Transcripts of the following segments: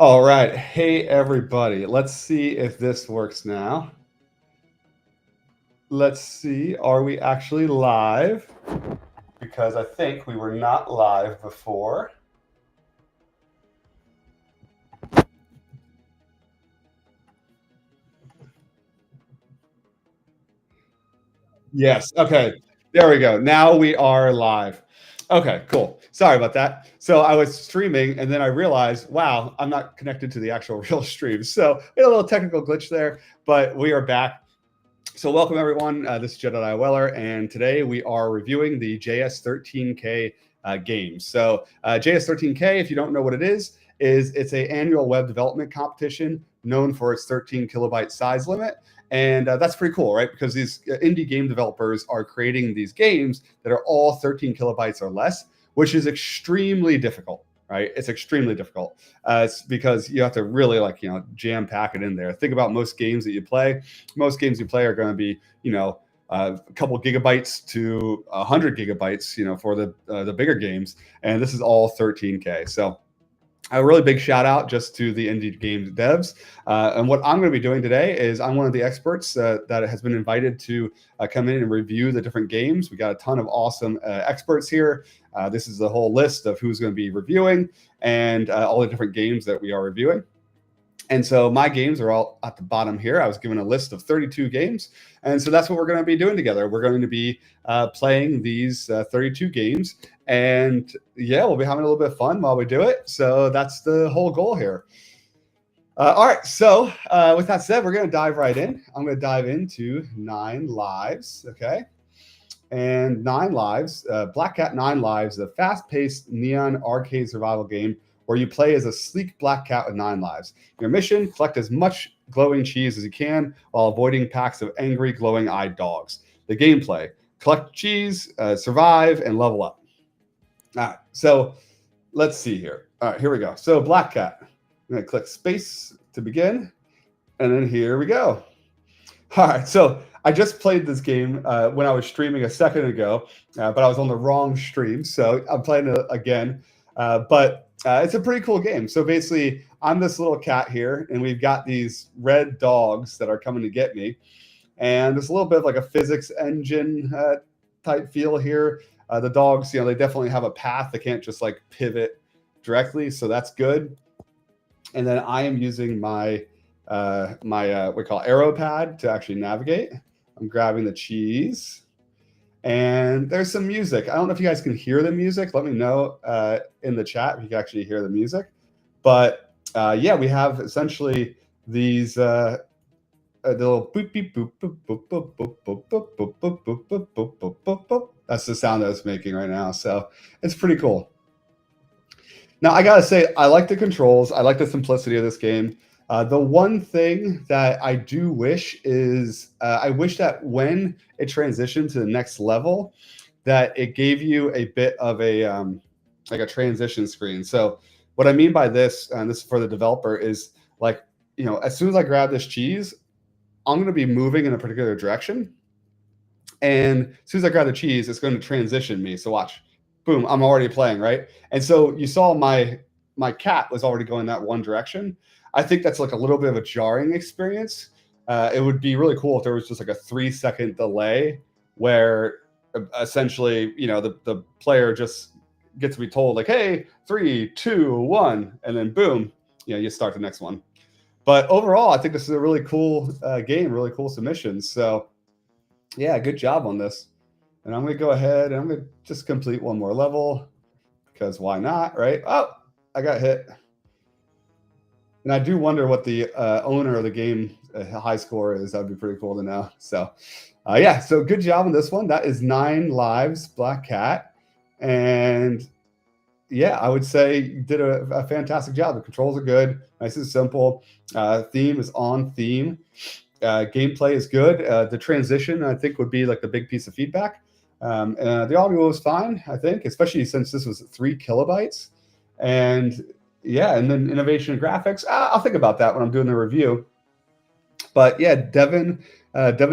All right. Hey, everybody. Let's see if this works now. Let's see. Are we actually live? Because I think we were not live before. Yes. Okay. There we go. Now we are live. Okay, cool. Sorry about that. So I was streaming and then I realized, wow, I'm not connected to the actual real stream. So we had a little technical glitch there, but we are back. So welcome everyone. This is Jedediah Weller, and today we are reviewing the JS13K games. So JS13K, if you don't know what it is it's an annual web development competition known for its 13 kilobyte size limit. And that's pretty cool, right? Because these indie game developers are creating these games that are all 13 kilobytes or less, which is extremely difficult, right? It's extremely difficult. It's because you have to really jam pack it in there. Think about most games that you play. Most games you play are going to be, a couple gigabytes to 100 gigabytes, for the bigger games. And this is all 13K. So a really big shout out just to the indie game devs. And what I'm going to be doing today is I'm one of the experts that has been invited to come in and review the different games. We got a ton of awesome experts here. This is the whole list of who's going to be reviewing and all the different games that we are reviewing. And so my games are all at the bottom here. I was given a list of 32 games. And so that's what we're going to be doing together. We're going to be playing these 32 games. And yeah, we'll be having a little bit of fun while we do it. So that's the whole goal here. All right. So with that said, we're going to dive right in. I'm going to dive into 9 Lives. Okay. And 9 Lives, Black Cat 9 Lives, a fast-paced neon arcade survival game where you play as a sleek black cat with 9 lives. Your mission, collect as much glowing cheese as you can while avoiding packs of angry, glowing-eyed dogs. The gameplay, collect cheese, survive, and level up. All right, so let's see here. All right, here we go. So Black Cat, I'm going to click space to begin, and then here we go. All right, so I just played this game when I was streaming a second ago, but I was on the wrong stream, so I'm playing it again. But it's a pretty cool game. So basically, I'm this little cat here, and we've got these red dogs that are coming to get me. And there's a little bit of like a physics engine type feel here. The dogs, they definitely have a path. They can't just like pivot directly, so that's good. And then I am using my what we call arrow pad to actually navigate. I'm grabbing the cheese. And there's some music. I don't know if you guys can hear the music. Let me know in the chat if you can actually hear the music. But yeah, we have essentially these the little boop beep boop boop boop boop boop boop boop boop boop boop boop boop boop boop boop. That's the sound that it's making right now. So it's pretty cool. Now I gotta say, I like the controls. I like the simplicity of this game. The one thing that I do wish is I wish that when it transitioned to the next level, that it gave you a bit of a like a transition screen. So what I mean by this, and this is for the developer, is like, as soon as I grab this cheese, I'm going to be moving in a particular direction. And as soon as I grab the cheese, it's going to transition me. So watch, boom, I'm already playing, right? And so you saw my cat was already going that one direction. I think that's like a little bit of a jarring experience. It would be really cool if there was just like a 3-second delay where essentially, the player just gets to be told like, hey, 3, 2, 1, and then boom, you start the next one. But overall, I think this is a really cool game, really cool submission. So yeah, good job on this. And I'm going to go ahead and I'm going to just complete one more level because why not, right? Oh, I got hit. And I do wonder what the owner of the game high score is. That'd be pretty cool to know. So yeah, so good job on this one. That is 9 Lives, Black Cat. And yeah, I would say you did a fantastic job. The controls are good, nice and simple. Theme is on theme. Gameplay is good. The transition, I think, would be like the big piece of feedback. The audio was fine, I think, especially since this was 3 kilobytes. And yeah, and then innovation and graphics. I'll think about that when I'm doing the review. But yeah, Devin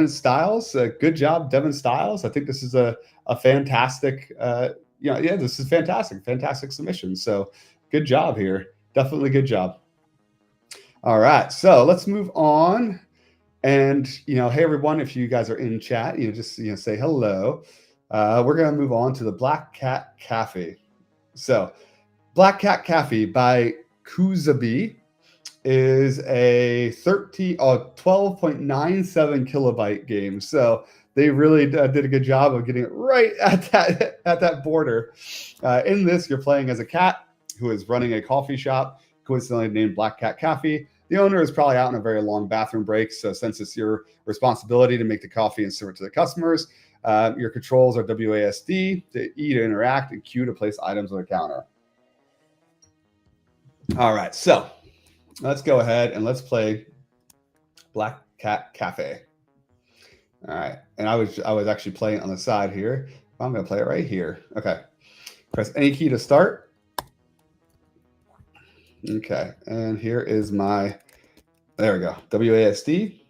Stiles, good job, Devin Stiles. I think this is a fantastic, this is fantastic submission. So good job here. Definitely good job. All right, so let's move on. And hey everyone, if you guys are in chat, just say hello. We're gonna move on to the Black Cat Cafe. So, Black Cat Cafe by Kuzabi is a 12.97 kilobyte game. So they really did a good job of getting it right at that border. In this, you're playing as a cat who is running a coffee shop, coincidentally named Black Cat Cafe. The owner is probably out on a very long bathroom break, so since it's your responsibility to make the coffee and serve it to the customers, your controls are WASD, to E to interact, and Q to place items on the counter. All right, so let's go ahead and let's play Black Cat Cafe. All right, and I was actually playing on the side here. I'm going to play it right here. Okay, press any key to start. Okay, and here is my, there we go, WASD.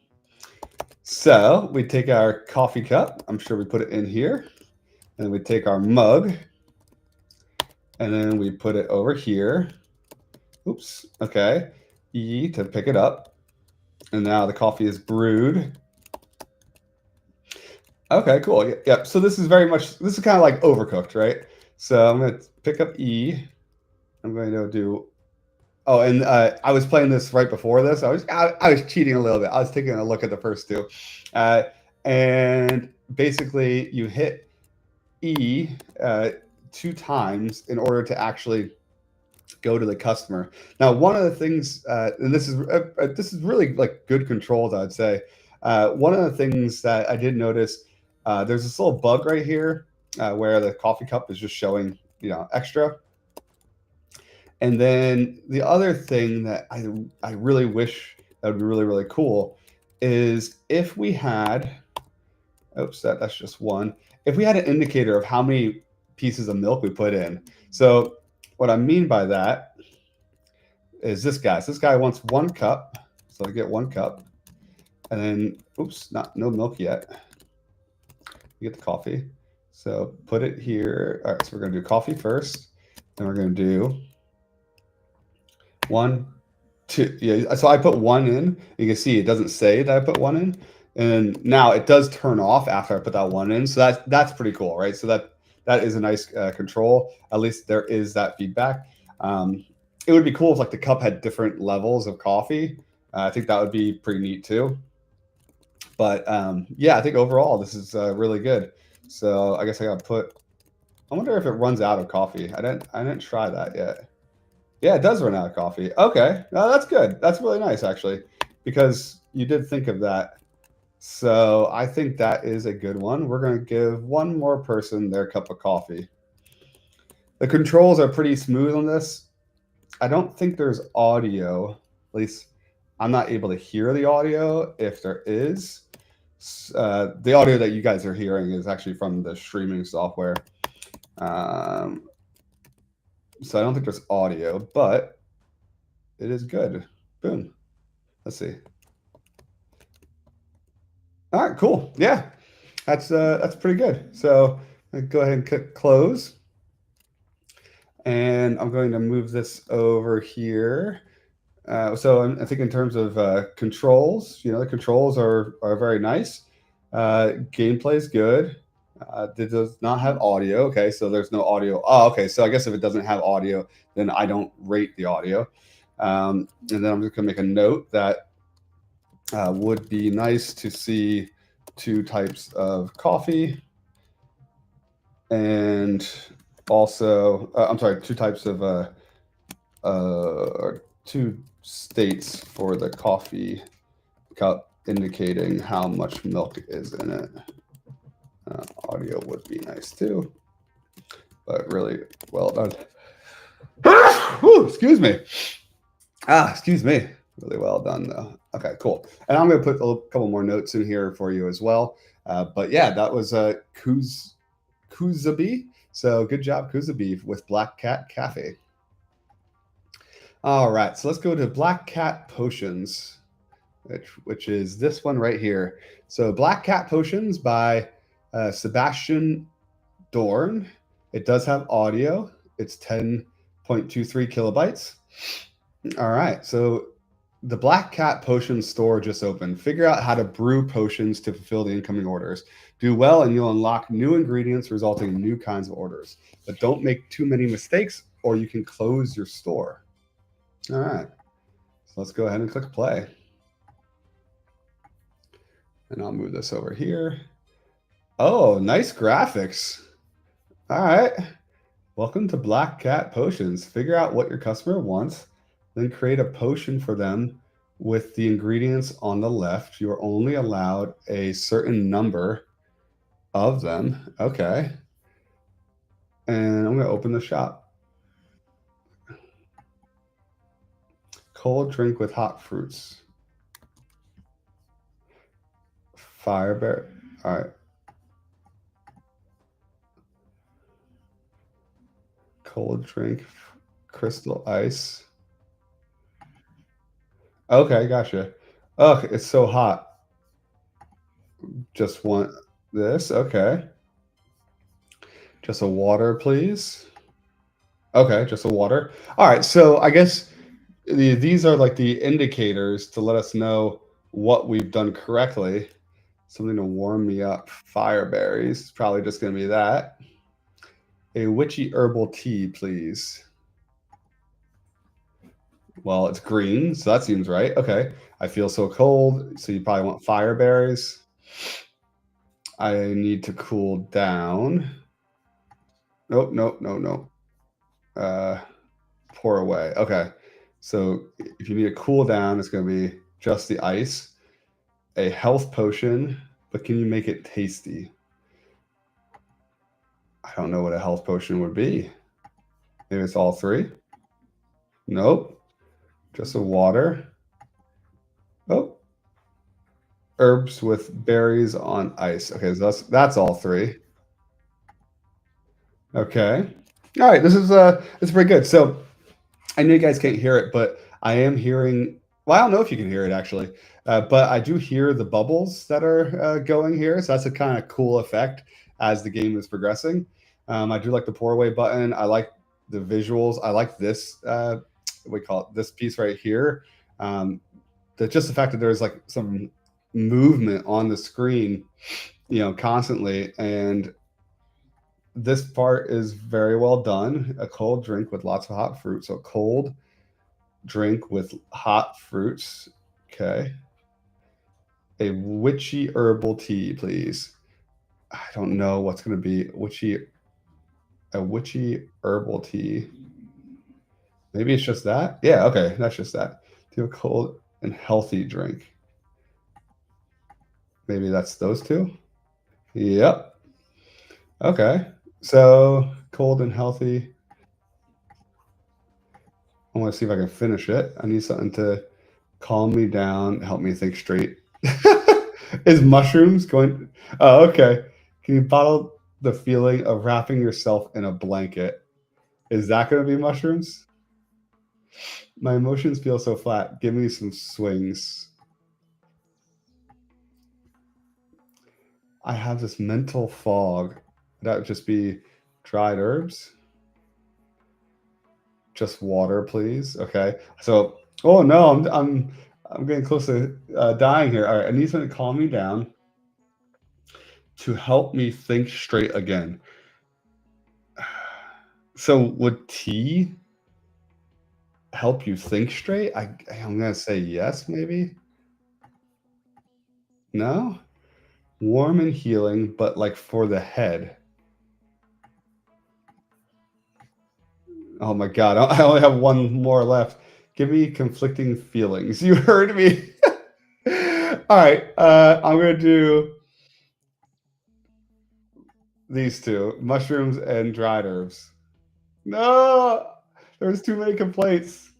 So we take our coffee cup. I'm sure we put it in here. And we take our mug. And then we put it over here. Oops, okay. E to pick it up. And now the coffee is brewed. Okay, cool. Yep, so this is very much, this is kind of like overcooked, right? So I'm going to pick up E. I'm going to do, oh, and I was playing this right before this. I was cheating a little bit. I was taking a look at the first two. And basically you hit E 2 times in order to actually go to the customer. Now, one of the things, and this is really like good controls, I'd say. One of the things that I did notice, there's this little bug right here where the coffee cup is just showing, extra. And then the other thing that I really wish that would be really, really cool is if we had, oops, that's just one. If we had an indicator of how many pieces of milk we put in. So what I mean by that is this guy. So this guy wants 1 cup. So I get 1 cup. And then, oops, no milk yet. You get the coffee. So put it here. All right, so we're going to do coffee first. Then we're going to do 1, 2. Yeah, so I put 1 in. You can see it doesn't say that I put 1 in. And now it does turn off after I put that 1 in. So that's pretty cool, right? So that is a nice control. At least there is that feedback. It would be cool if like the cup had different levels of coffee. I think that would be pretty neat too. But yeah, I think overall this is really good. So I guess I got to put. I wonder if it runs out of coffee. I didn't try that yet. Yeah, it does run out of coffee. Okay, no, that's good. That's really nice actually, because you did think of that. So I think that is a good one. We're going to give one more person their cup of coffee. The controls are pretty smooth on this. I don't think there's audio. At least I'm not able to hear the audio. If there is, the audio that you guys are hearing is actually from the streaming software. So I don't think there's audio, but it is good. Boom. Let's see. All right, cool. Yeah, that's pretty good. So I go ahead and click close. And I'm going to move this over here. So I think in terms of controls, the controls are very nice. Gameplay is good. It does not have audio. Okay, so there's no audio. Oh, okay. So I guess if it doesn't have audio, then I don't rate the audio. And then I'm just going to make a note that would be nice to see 2 types of coffee. And also, I'm sorry, 2 types of, 2 states for the coffee cup indicating how much milk is in it. Audio would be nice too, but really well done. Excuse me. Excuse me. Really well done though. Okay, cool. And I'm going to put a couple more notes in here for you as well. But yeah, that was Kuzabi. So good job, Kuzabi, with Black Cat Cafe. All right, so let's go to Black Cat Potions, which is this one right here. So Black Cat Potions by Sebastian Dorn. It does have audio. It's 10.23 kilobytes. All right, so The Black Cat Potion store just opened. Figure out how to brew potions to fulfill the incoming orders. Do well, and you'll unlock new ingredients, resulting in new kinds of orders. But don't make too many mistakes, or you can close your store. All right. So let's go ahead and click play. And I'll move this over here. Oh, nice graphics. All right. Welcome to Black Cat Potions. Figure out what your customer wants, then create a potion for them with the ingredients on the left. You're only allowed a certain number of them. Okay. And I'm going to open the shop. Cold drink with hot fruits. Fireberry. All right. Cold drink, crystal ice. Okay, gotcha. Oh, it's so hot. Just want this. Okay. Just a water, please. Okay, just a water. All right, so I guess these are like the indicators to let us know what we've done correctly. Something to warm me up. Fireberries. Probably just going to be that. A witchy herbal tea, please. Well, it's green, so that seems right. Okay. I feel so cold, so you probably want fireberries. I need to cool down. Nope, nope, no, no. Pour away. Okay. So if you need to cool down, it's going to be just the ice. A health potion, but can you make it tasty? I don't know what a health potion would be. Maybe it's all three? Nope. Just a water. Oh. Herbs with berries on ice. Okay, so that's all three. Okay. All right, this is it's pretty good. So I know you guys can't hear it, but I am hearing. Well, I don't know if you can hear it actually, but I do hear the bubbles that are going here. So that's a kind of cool effect as the game is progressing. I do like the pour away button. I like the visuals. I like this. We call it this piece right here. Just the fact that there's like some movement on the screen, constantly, and this part is very well done. A cold drink with lots of hot fruit. So cold drink with hot fruits. Okay. A witchy herbal tea, please. I don't know what's going to be a witchy herbal tea. Maybe it's just that. Yeah. Okay. That's just that. Do a cold and healthy drink. Maybe that's those two. Yep. Okay. So cold and healthy. I want to see if I can finish it. I need something to calm me down, help me think straight. Is mushrooms going? Oh, okay. Can you bottle the feeling of wrapping yourself in a blanket? Is that going to be mushrooms? My emotions feel so flat. Give me some swings. I have this mental fog. That would just be dried herbs. Just water, please. Okay. So, oh no, I'm getting close to dying here. All right, I need something to calm me down to help me think straight again. So would tea help you think straight? I'm gonna say yes, maybe. No? Warm and healing, but like for the head. Oh my god, I only have one more left. Give me conflicting feelings. You heard me. All right, I'm gonna do these two: mushrooms and dried herbs. No, there's too many complaints.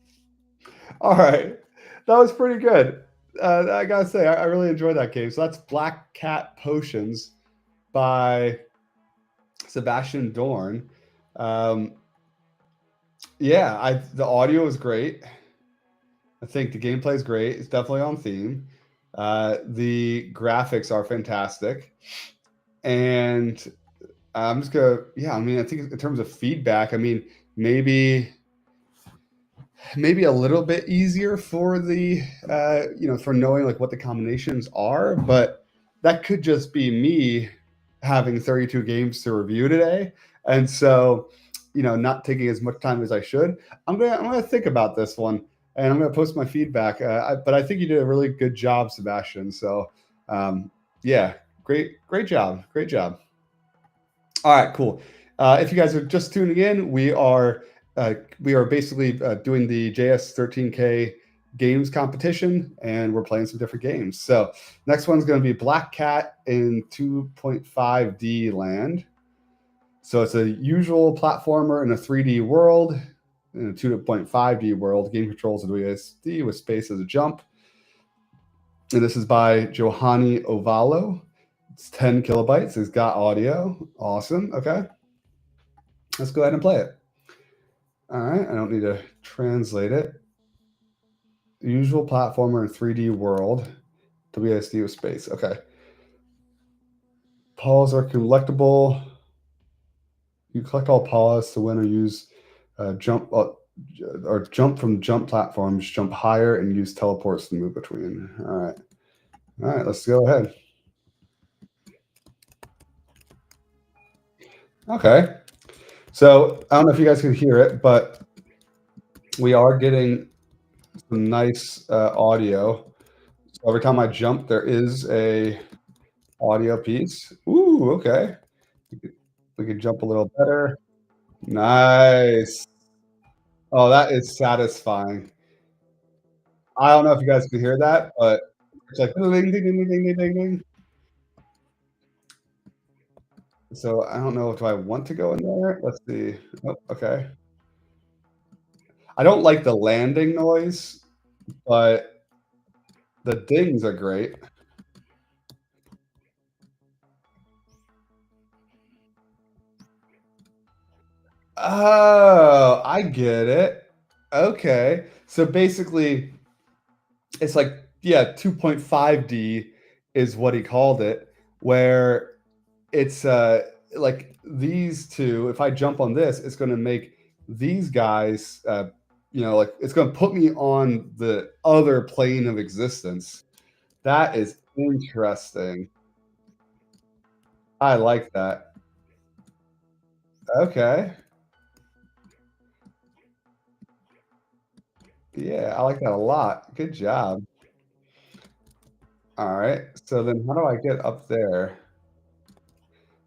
All right, that was pretty good. I gotta say, I really enjoyed that game. So that's Black Cat Potions by Sebastian Dorn. Um, yeah, the audio is great. I think the gameplay is great. It's definitely on theme. The graphics are fantastic, and I'm just gonna. Yeah, I mean, I think in terms of feedback, I mean, maybe maybe a little bit easier for the for knowing like what the combinations are, but that could just be me having 32 games to review today, and so not taking as much time as I should. I'm gonna think about this one, and I'm gonna post my feedback. But I think you did a really good job, Sebastian. So yeah, great job, great job. All right, cool. If you guys are just tuning in, we are basically doing the JS13K games competition, and we're playing some different games. So next one's going to be Black Cat in 2.5D land. So it's a usual platformer in a 3D world, in a 2.5D world. Game controls a WSD with space as a jump. And this is by Johanny Ovalo. It's 10 kilobytes. It's got audio. Awesome. Okay. Let's go ahead and play it. All right. I don't need to translate it. Usual platformer in 3D world. WSD with space. Okay. Paws are collectible. You collect all paws to win or use jump from jump platforms, jump higher, and use teleports to move between. All right. All right. Let's go ahead. Okay. So I don't know if you guys can hear it, but we are getting some nice audio. So every time I jump, there is a audio piece. Ooh, okay. We could jump a little better. Nice. Oh, that is satisfying. I don't know if you guys can hear that, but it's like ding, ding, ding, ding, ding, ding, ding. So I don't know. Do I want to go in there? Let's see. Oh, okay. I don't like the landing noise, but the dings are great. Oh, I get it. Okay. So basically, it's like, yeah, 2.5D is what he called it, where it's like these two, if I jump on this, it's going to make these guys, like it's going to put me on the other plane of existence. That is interesting. I like that. Okay. Yeah, I like that a lot. Good job. All right. So then how do I get up there?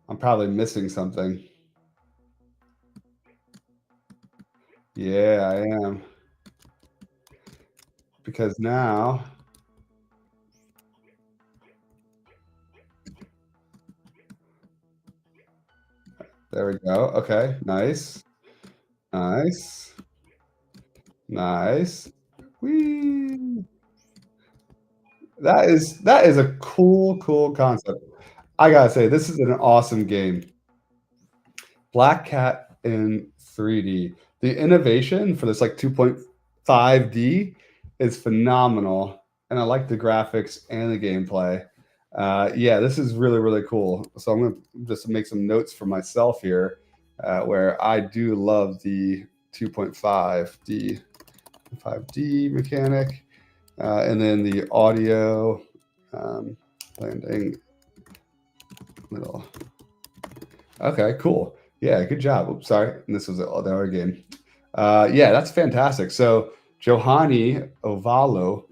I'm probably missing something. Yeah, I am. Because now, there we go. Okay, nice. Nice. Nice. Whee! That is a cool concept. I gotta say, this is an awesome game. Black Cat in 3D. The innovation for this like 2.5D is phenomenal, and I like the graphics and the gameplay. Yeah, this is really cool. So I'm gonna just make some notes for myself here, where I do love the 2.5D 5D mechanic, and then the audio landing middle. Okay, cool. Yeah, good job. Oops, sorry. And this was the other game. Yeah, that's fantastic. So Johanny Ovalo,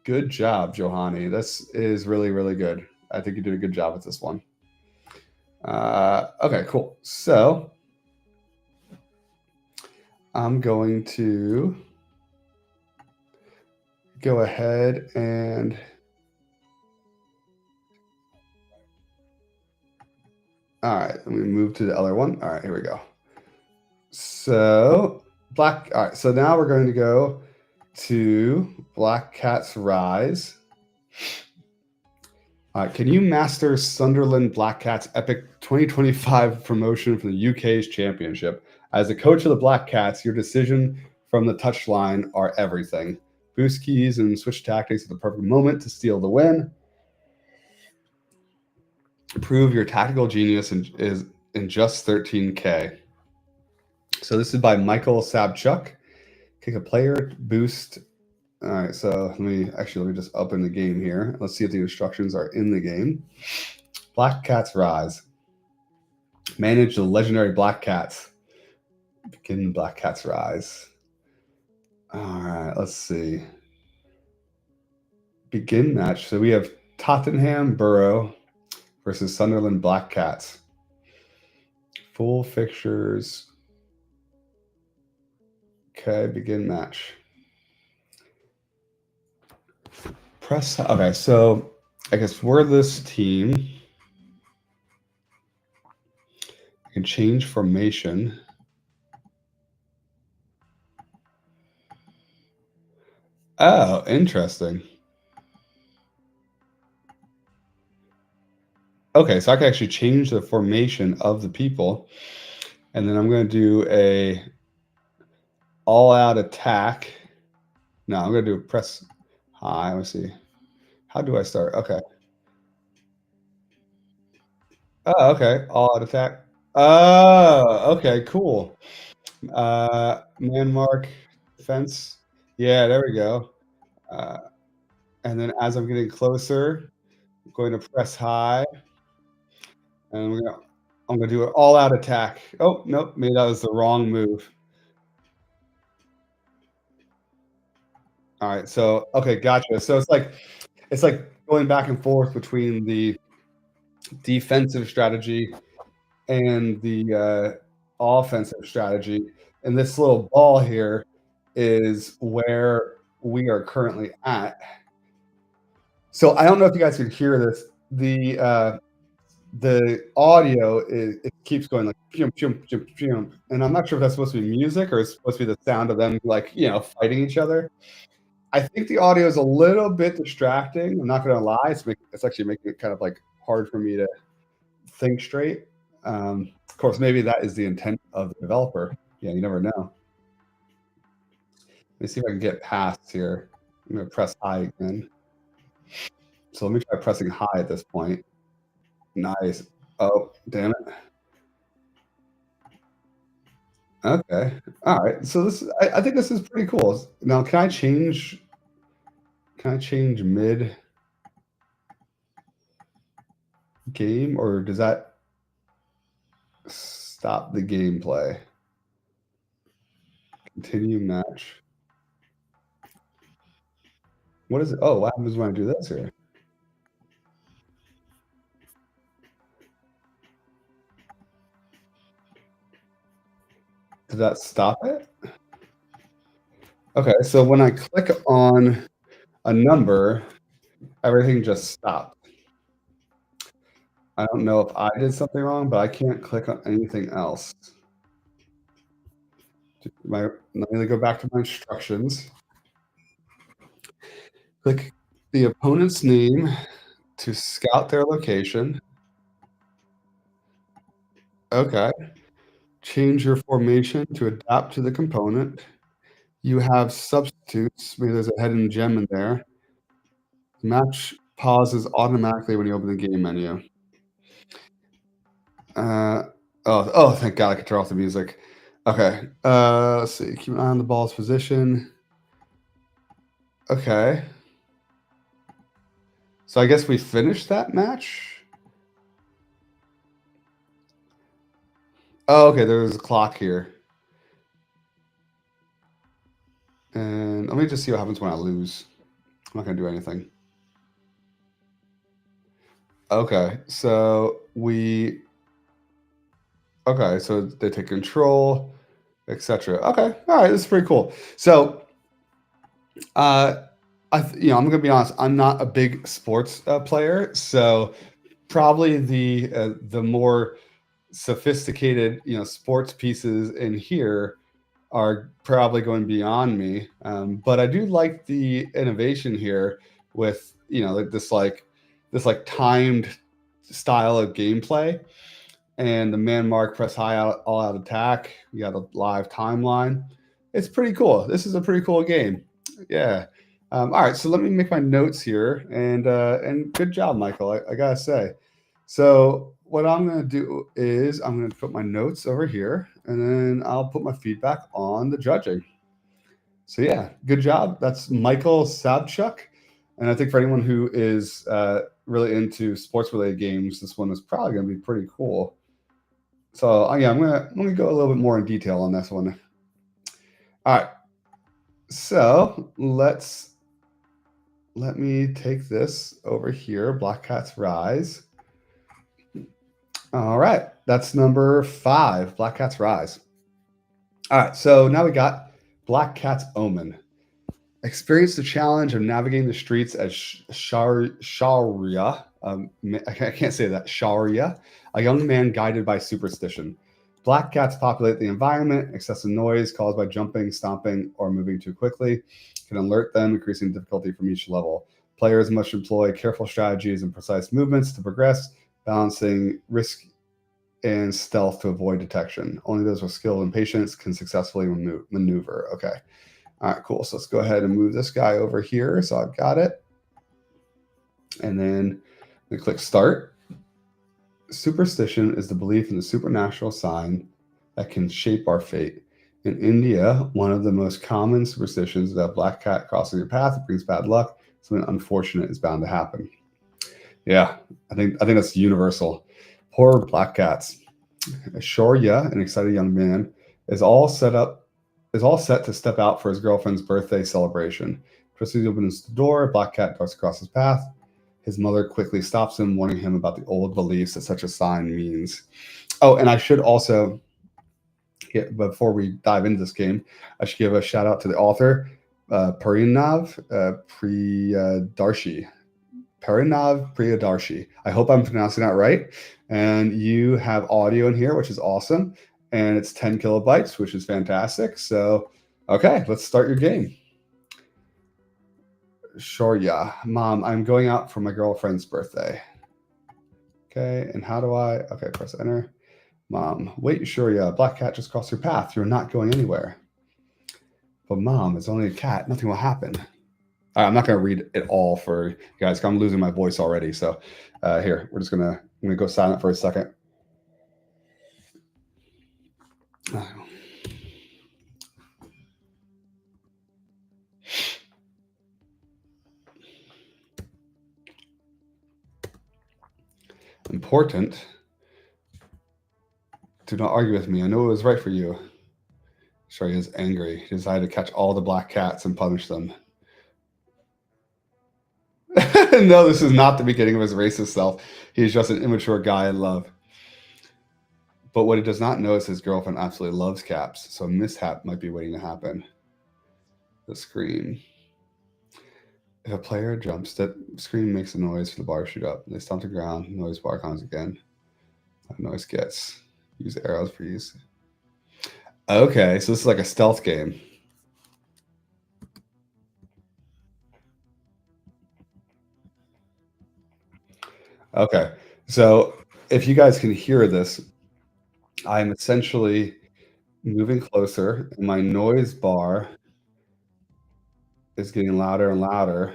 good job, Johanny. This is really good. I think you did a good job with this one. Okay, cool. So I'm going to go ahead and all right, let me move to the other one. All right, here we go. So all right, so now we're going to go to Black Cat's Rise. Can you master Sunderland Black Cats epic 2025 promotion from the UK's championship? As a coach of the Black Cats, your decision from the touchline are everything. Boost keys and switch tactics at the perfect moment to steal the win. Prove your tactical genius in just 13K. So this is by Michael Sabchuk. Kick a player, boost. All right, so let me just open the game here. Let's see if the instructions are in the game. Black Cats Rise. Manage the legendary Black Cats. Begin Black Cats Rise. All right, let's see. Begin match. So we have Tottenham Borough versus Sunderland Black Cats. Full fixtures. Okay, begin match. Press. Okay, so I guess we're this team. I can change formation. Oh, interesting. Okay, so I can actually change the formation of the people. And then I'm going to do a all-out attack. No, I'm going to do a press high. Let's see. How do I start? Okay. Oh, okay. All-out attack. Oh, okay, cool. Man mark, defense. Yeah, there we go. And then as I'm getting closer, I'm going to press high. And I'm gonna do an all-out attack. Oh, nope, maybe that was the wrong move. All right, so okay, gotcha. So it's like going back and forth between the defensive strategy and the offensive strategy. And this little ball here is where we are currently at. So I don't know if you guys can hear this. The audio it keeps going like pum, pum, pum, pum. And I'm not sure if that's supposed to be music or it's supposed to be the sound of them like fighting each other. I think the audio is a little bit distracting. I'm not going to lie. It's actually making it kind of like hard for me to think straight. Of course, maybe that is the intent of the developer. Yeah, you never know. Let me see if I can get past here. I'm going to press high again. So let me try pressing high at this point. Nice. Oh, damn it. Okay. All right. So I think this is pretty cool. Now, can I change mid game or does that stop the gameplay? Continue match. What is it? Oh, what happens when I do this here? Did that stop it? Okay, so when I click on a number, everything just stopped. I don't know if I did something wrong, but I can't click on anything else. Let me go back to my instructions. Click the opponent's name to scout their location. Okay. Change your formation to adapt to the component. You have substitutes. Maybe there's a hidden gem in there. Match pauses automatically when you open the game menu. Oh, thank God I could turn off the music. Okay. Let's see. Keep an eye on the ball's position. Okay. So I guess we finished that match. Oh, okay. There's a clock here. And let me just see what happens when I lose. I'm not going to do anything. Okay. So okay. So they take control, etc. Okay. All right. This is pretty cool. So, I'm going to be honest. I'm not a big sports player. So probably the more sophisticated sports pieces in here are probably going beyond me, but I do like the innovation here with this timed style of gameplay and the man mark press high out all out attack. You got a live timeline. It's pretty cool. This is a pretty cool game. Yeah. All right, so let me make my notes here, and good job, Michael. I gotta say. So what I'm gonna do is I'm gonna put my notes over here, and then I'll put my feedback on the judging. So yeah, good job. That's Michael Sabchuk. And I think for anyone who is really into sports related games, this one is probably going to be pretty cool. So yeah, I'm gonna go a little bit more in detail on this one. All right, so let me take this over here. Black Cat's Rise. All right, that's number 5. Black Cat's Rise. All right, so now we got Black Cat's Omen. Experience the challenge of navigating the streets as Sharia. I can't say that. Sharia, a young man guided by superstition. Black cats populate the environment. Excessive noise caused by jumping, stomping, or moving too quickly can alert them, increasing difficulty from each level. Players must employ careful strategies and precise movements to progress, balancing risk and stealth to avoid detection. Only those with skill and patience can successfully maneuver. Okay. All right, cool. So let's go ahead and move this guy over here. So I've got it. And then we click start. Superstition is the belief in the supernatural sign that can shape our fate. In India, one of the most common superstitions is that a black cat crossing your path brings bad luck. Something unfortunate is bound to happen. Yeah, I think that's universal. Poor black cats. Shorya, an excited young man, is all set to step out for his girlfriend's birthday celebration. Just as he opens the door, a black cat darts across his path. His mother quickly stops him, warning him about the old beliefs that such a sign means. Oh, and I should also, before we dive into this game, I should give a shout out to the author, Parinav Priyadarshi. Parinav Priyadarshi. I hope I'm pronouncing that right. And you have audio in here, which is awesome. And it's 10 kilobytes, which is fantastic. So, okay, let's start your game. Sure, yeah. Mom, I'm going out for my girlfriend's birthday. Okay, and how do I? Okay, press enter. Mom, wait, sure, yeah. Black cat just crossed your path. You're not going anywhere. But mom, it's only a cat. Nothing will happen. All right, I'm not going to read it all for you guys. I'm losing my voice already. So here, I'm gonna go silent for a second. Important. Do not argue with me. I know it was right for you. Sure, he is angry. He decided to catch all the black cats and punish them. No, this is not the beginning of his racist self. He's just an immature guy in love. But what he does not know is his girlfriend absolutely loves caps, so a mishap might be waiting to happen. The scream. If a player jumps, that scream makes a noise for the bar to shoot up. They stomp the ground, noise bar comes again. That noise gets. Use arrows for use. Okay, so this is like a stealth game. Okay, so if you guys can hear this, I'm essentially moving closer, and my noise bar is getting louder and louder.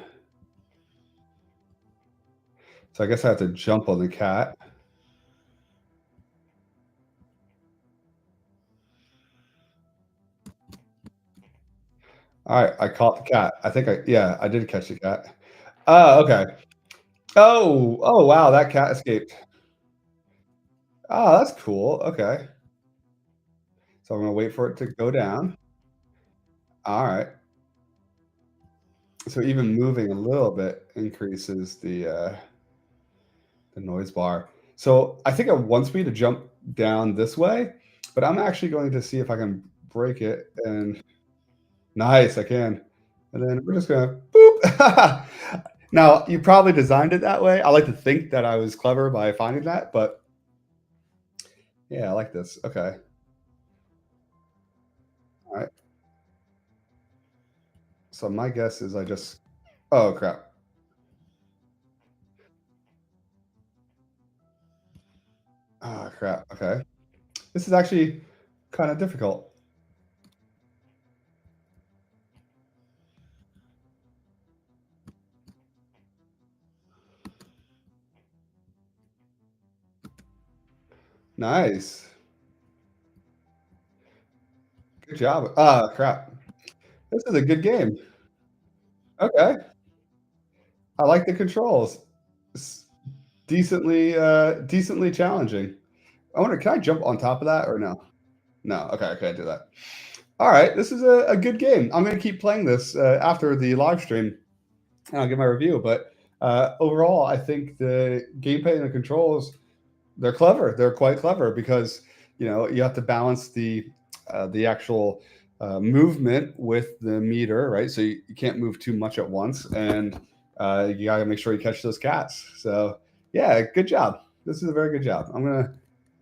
So I guess I have to jump on the cat. All right, I caught the cat. Yeah, I did catch the cat. Oh, okay. Oh, wow, that cat escaped. Oh, that's cool. Okay. So I'm gonna wait for it to go down. All right. So even moving a little bit increases the noise bar. So I think it wants me to jump down this way, but I'm actually going to see if I can break it. And nice, I can. And then we're just gonna boop. Now you probably designed it that way. I like to think that I was clever by finding that, but yeah, I like this. Okay. All right. So my guess is I just. Oh crap. Oh crap. Okay. This is actually kind of difficult. Nice. Good job. Ah, crap. This is a good game. Okay. I like the controls. It's decently challenging. I wonder, can I jump on top of that or no? No. Okay, I can't do that. All right, this is a good game. I'm going to keep playing this after the live stream, and I'll give my review. But overall, I think the gameplay and the controls, they're clever. They're quite clever because you have to balance the actual movement with the meter, right? So you can't move too much at once, and you got to make sure you catch those cats. So yeah, good job. This is a very good job. I'm gonna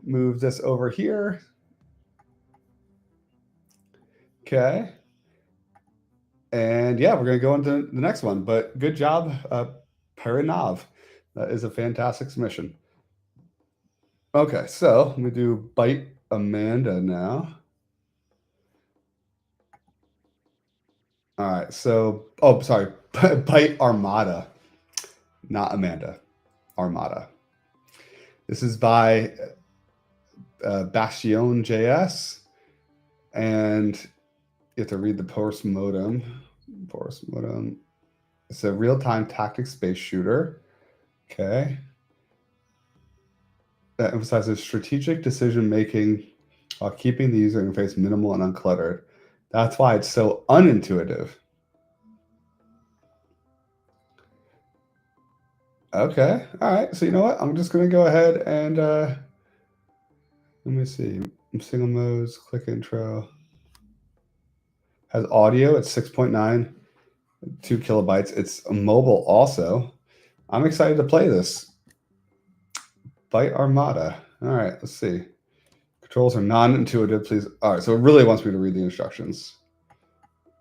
move this over here. Okay. And yeah, we're going to go into the next one. But good job, Perinav. That is a fantastic submission. Okay, so let me do Bite Amanda now. All right, so, oh, sorry, Bite Armada, not Amanda, Armada. This is by Bastion JS, and you have to read the post modem. Post modem. It's a real-time tactics space shooter. Okay. That emphasizes strategic decision making while keeping the user interface minimal and uncluttered. That's why it's so unintuitive. Okay. All right. So you know what? I'm just going to go ahead and let me see. Single modes, click intro. Has audio. It's 6.9, 2 kilobytes. It's mobile also. I'm excited to play this. Bite Armada. All right. Let's see. Controls are non-intuitive. Please. All right. So it really wants me to read the instructions.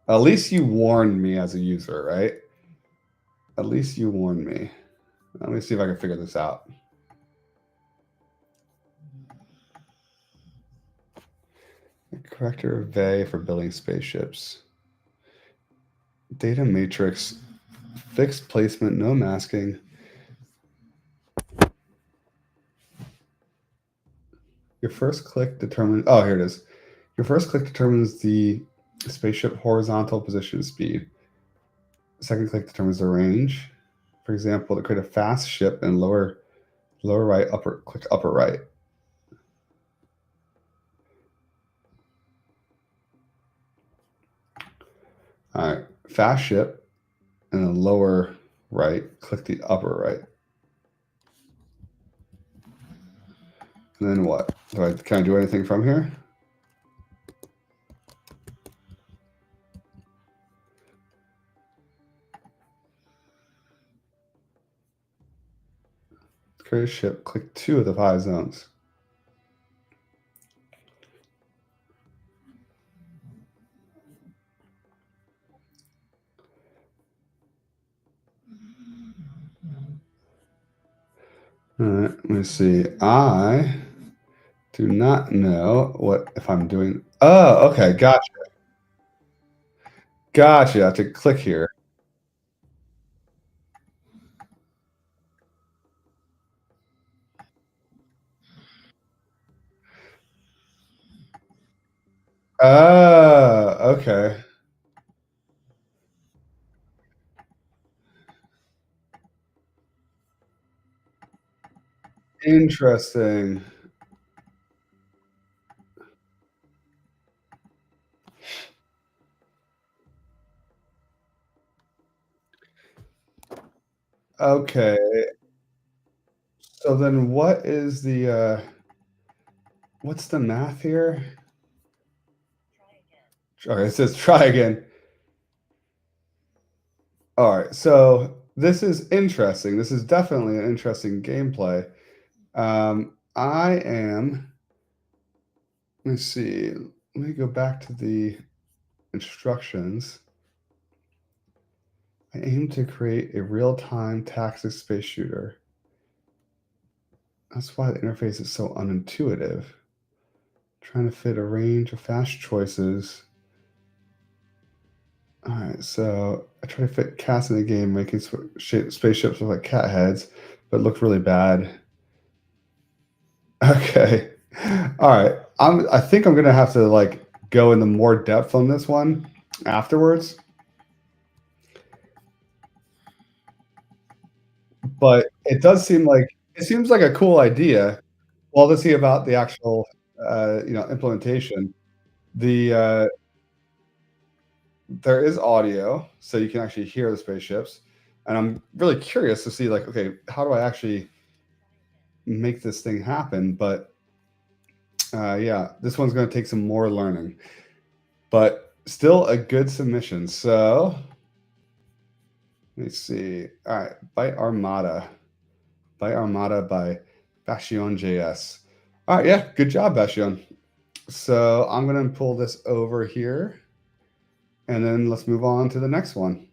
At least you warned me as a user, right? At least you warned me. Let me see if I can figure this out. Corrector array for building spaceships. Data matrix, fixed placement, no masking. Your first click determines, oh, here it is. Your first click determines the spaceship horizontal position speed. Second click determines the range. For example, to create a fast ship in lower right, click upper right. All right, fast ship in the lower right, click the upper right. And then what? Can I do anything from here? Create a ship, click 2 of the 5 zones. All right, let me see. I do not know what if I'm doing. Oh, okay, gotcha. Gotcha. I have to click here. Oh, okay. Interesting. Okay. So then what is the what's the math here? Okay, it says try again. All right, so this is interesting. This is definitely an interesting gameplay. I am, let me see. Let me go back to the instructions. I aim to create a real-time tactics space shooter. That's why the interface is so unintuitive. Trying to fit a range of fast choices. All right, so I try to fit cats in the game, making spaceships look like cat heads, but look really bad. Okay, all right. I think I'm gonna have to like go into more depth on this one. afterwards. But it does seem like it seems like a cool idea. Well, let's see about the actual, implementation. The, there is audio, so you can actually hear the spaceships, and I'm really curious to see, like, okay, how do I actually make this thing happen? But, yeah, this one's gonna take some more learning, but still a good submission. So, let me see. All right, Byte Armada. Byte Armada by Bastion JS. All right, yeah, good job, Bastion. So I'm going to pull this over here, and then let's move on to the next one.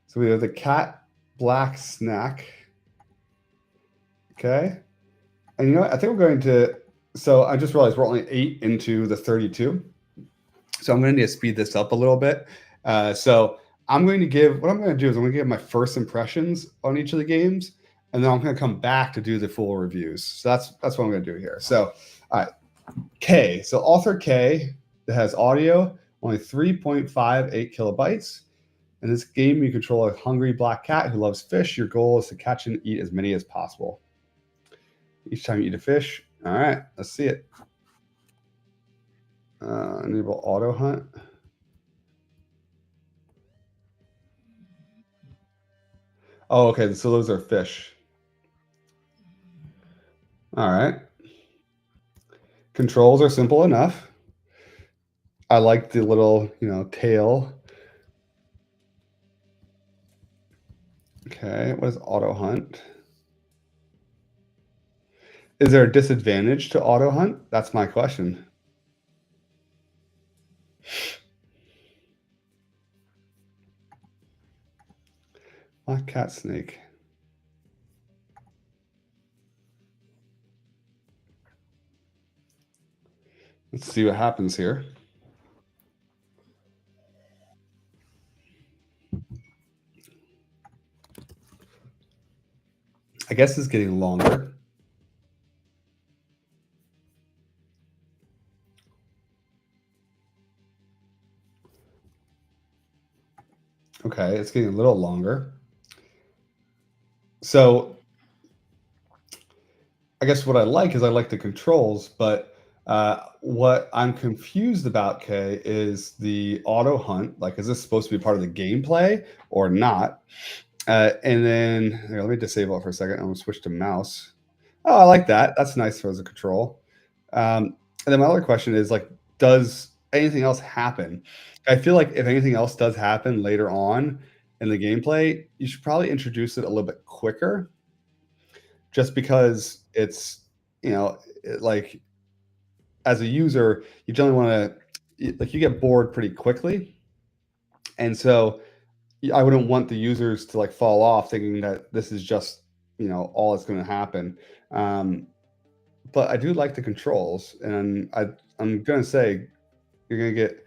So we have the cat black snack. Okay. And you know what? I think we're going to, so I just realized we're only 8 into the 32. So I'm going to need to speed this up a little bit. So I'm going to give, what I'm going to do is I'm going to give my first impressions on each of the games, and then I'm going to come back to do the full reviews. So that's what I'm going to do here. So, all right. K. So author K that has audio, only 3.58 kilobytes. In this game, you control a hungry black cat who loves fish. Your goal is to catch and eat as many as possible. Each time you eat a fish. All right, let's see it. Enable auto hunt. Oh, okay. So those are fish. All right. Controls are simple enough. I like the little, tail. Okay, what is auto hunt? Is there a disadvantage to auto hunt? That's my question. Black cat snake. Let's see what happens here. I guess it's getting longer. Okay, it's getting a little longer. So I guess what I like is I like the controls, but what I'm confused about, Kay, is the auto hunt. Like, is this supposed to be part of the gameplay or not? And then here, let me disable it for a second. I'm gonna switch to mouse. Oh, I like that. That's nice as a control. And then my other question is like, does anything else happen? I feel like if anything else does happen later on in the gameplay, you should probably introduce it a little bit quicker, just because it's, like as a user, you generally want to, like, you get bored pretty quickly, and so I wouldn't want the users to like fall off thinking that this is just, all that's going to happen. Um, but I do like the controls, and I'm going to say you're going to get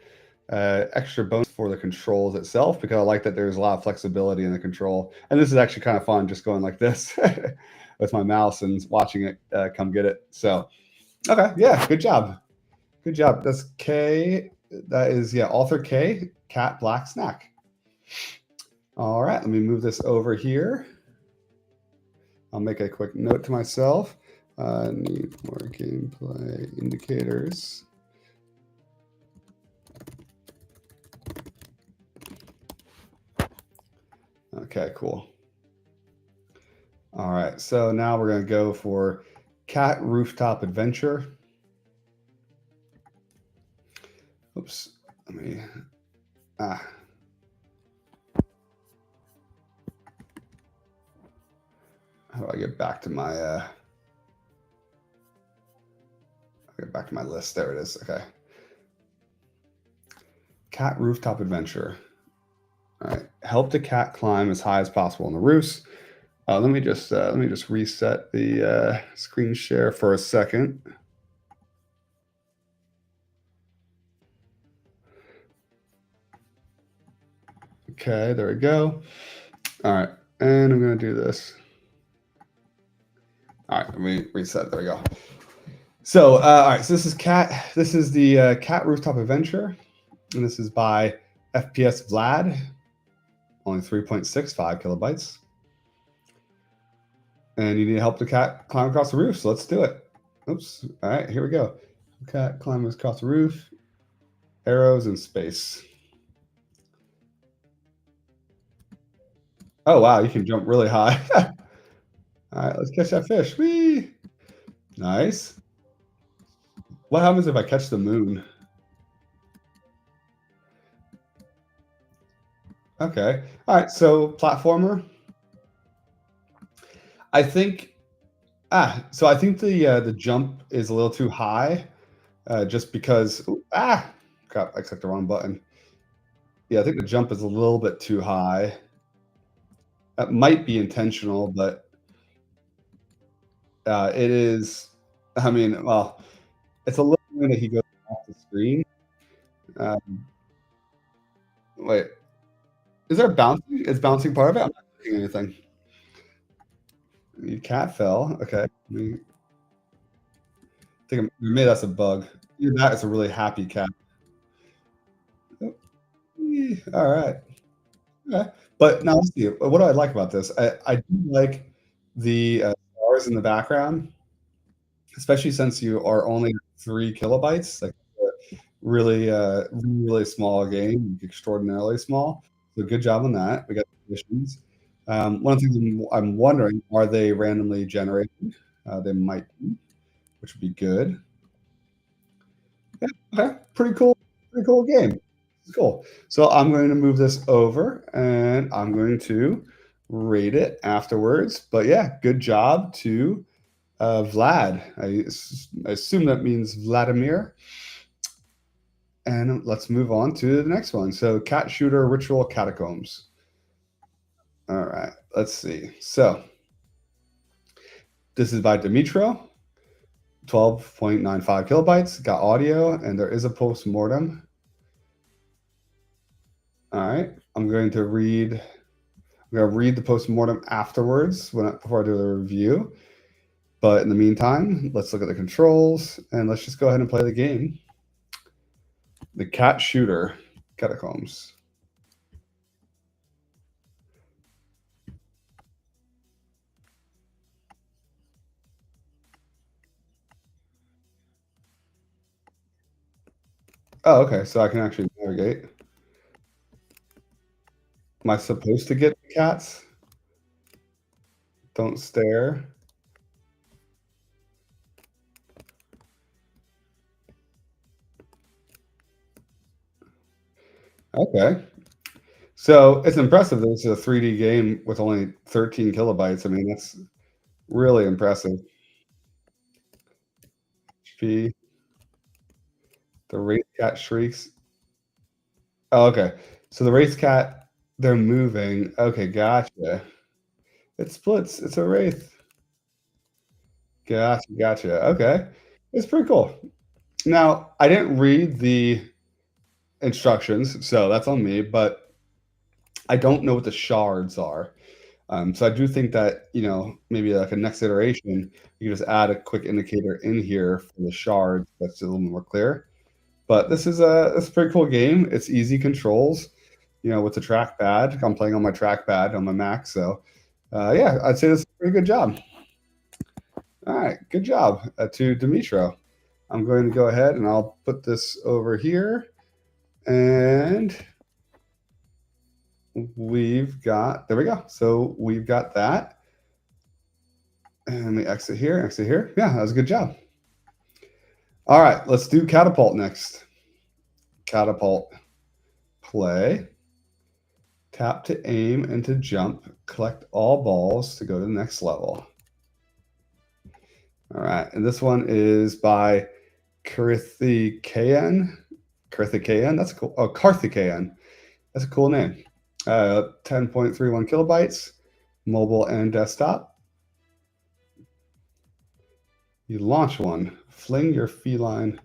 extra bonus for the controls itself, because I like that there's a lot of flexibility in the control. And this is actually kind of fun, just going like this with my mouse and watching it come get it. So, okay, yeah, good job. Good job. That's K. That is, yeah, author K, cat black snack. All right, let me move this over here. I'll make a quick note to myself. Need more gameplay indicators. Okay, cool. All right, so now we're going to go for Cat Rooftop Adventure. Oops, let me, how do I get back to my, get back to my list? There it is. Okay. Cat Rooftop Adventure. All right, help the cat climb as high as possible on the roofs. Let me just reset the screen share for a second. Okay, there we go. All right, and I'm gonna do this. All right, let me reset. There we go. So, all right, so this is the Cat Rooftop Adventure, and this is by FPS Vlad, only 3.65 kilobytes. And you need help the cat climb across the roof, so let's do it. Oops. All right, here we go. Cat climbs across the roof. Arrows in space. Oh, wow, you can jump really high. All right, let's catch that fish. Whee! Nice. What happens if I catch the moon? Okay. All right, so platformer. I think so I think the jump is a little too high, just because crap, I clicked the wrong button. Yeah, I think the jump is a little bit too high. That might be intentional, but it is. I mean, well, it's a little weird that he goes off the screen. Um, wait, is there bouncing? Is bouncing part of it? I'm not doing anything. The cat fell. Okay. I think maybe that's a bug. Either that is a really happy cat. All right. Okay. But now let's see. What do I like about this? I do like the stars in the background, especially since you are only 3 kilobytes. Like really, really small game, extraordinarily small. So good job on that. We got the missions. One of the things I'm wondering, are they randomly generated? They might be, which would be good. Yeah, okay, pretty cool game. Cool. So I'm going to move this over and I'm going to rate it afterwards. But yeah, good job to Vlad. I assume that means Vladimir. And let's move on to the next one. So cat shooter ritual catacombs. All right, let's see. So this is by Dimitro, 12.95 kilobytes, got audio, and there is a post-mortem. All right, I'm going to read the post-mortem afterwards before I do the review. But in the meantime, let's look at the controls and let's just go ahead and play the game. The cat shooter catacombs. Oh, okay. So I can actually navigate. Am I supposed to get the cats? Don't stare. Okay. So it's impressive that it's a 3D game with only 13 kilobytes. I mean, that's really impressive. HP, the race cat shrieks. Oh, okay. So the race cat, they're moving. Okay, gotcha. It splits. It's a wraith. Gotcha, gotcha. Okay. It's pretty cool. Now, I didn't read the instructions, so that's on me, but I don't know what the shards are. So I do think that, maybe like a next iteration, you can just add a quick indicator in here for the shards that's a little more clear. But it's a pretty cool game. It's easy controls, with the trackpad. I'm playing on my trackpad on my Mac, so yeah, I'd say this is a pretty good job. All right, good job to Dimitro. I'm going to go ahead and I'll put this over here. And there we go. So we've got that. And we exit here, exit here. Yeah, that was a good job. All right, let's do catapult next. Catapult, play. Tap to aim and to jump. Collect all balls to go to the next level. All right, and this one is by Karthikeyan. Karthikeyan, that's cool. Oh, Karthikeyan. That's a cool name. 10.31 kilobytes, mobile and desktop. You launch one. Fling your feline.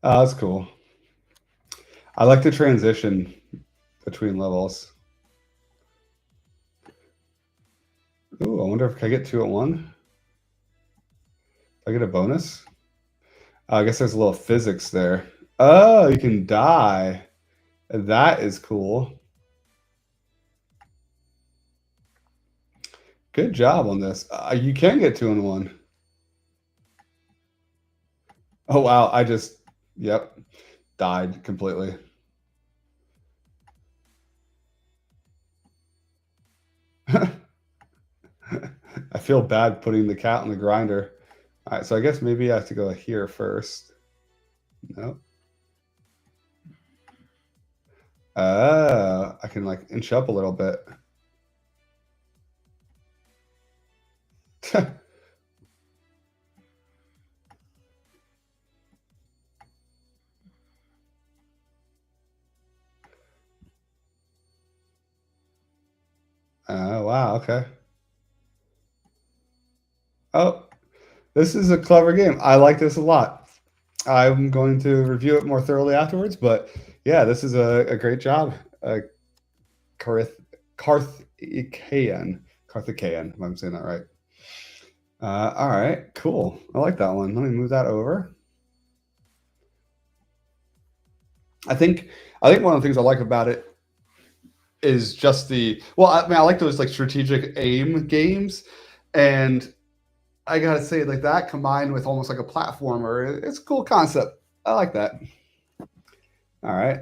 Oh, that's cool. I like the transition between levels. Ooh, I wonder if I get two at one. I get a bonus. I guess there's a little physics there. Oh, you can die. That is cool. Good job on this. You can get two in one. Oh wow, I just, yep, died completely. I feel bad putting the cat on the grinder. All right, so I guess maybe I have to go here first. No. I can like inch up a little bit. Wow, okay. Oh, this is a clever game. I like this a lot. I'm going to review it more thoroughly afterwards, but yeah, this is a great job. Carth Carthicayan. Carthicayan, if I'm saying that right. All right, cool. I like that one. Let me move that over. I think one of the things I like about it is just the well, I mean, I like those like strategic aim games, and I gotta say, like that combined with almost like a platformer, it's a cool concept. I like that. All right,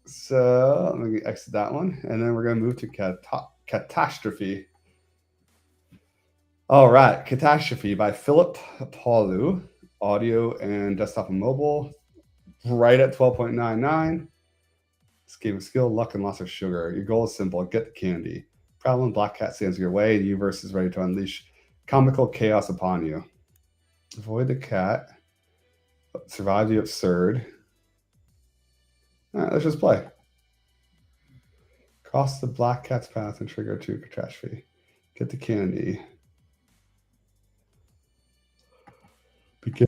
so let me exit that one, and then we're gonna move to Catastrophe. All right, Catastrophe by Philip Paulu, audio and desktop and mobile, right at 12.99. This game of skill, luck, and lots of sugar. Your goal is simple: get the candy. Problem: Black Cat stands in your way, and the universe is ready to unleash comical chaos upon you. Avoid the cat. Survive the absurd. All right, let's just play. Cross the black cat's path and trigger two catastrophe. Get the candy. Begin.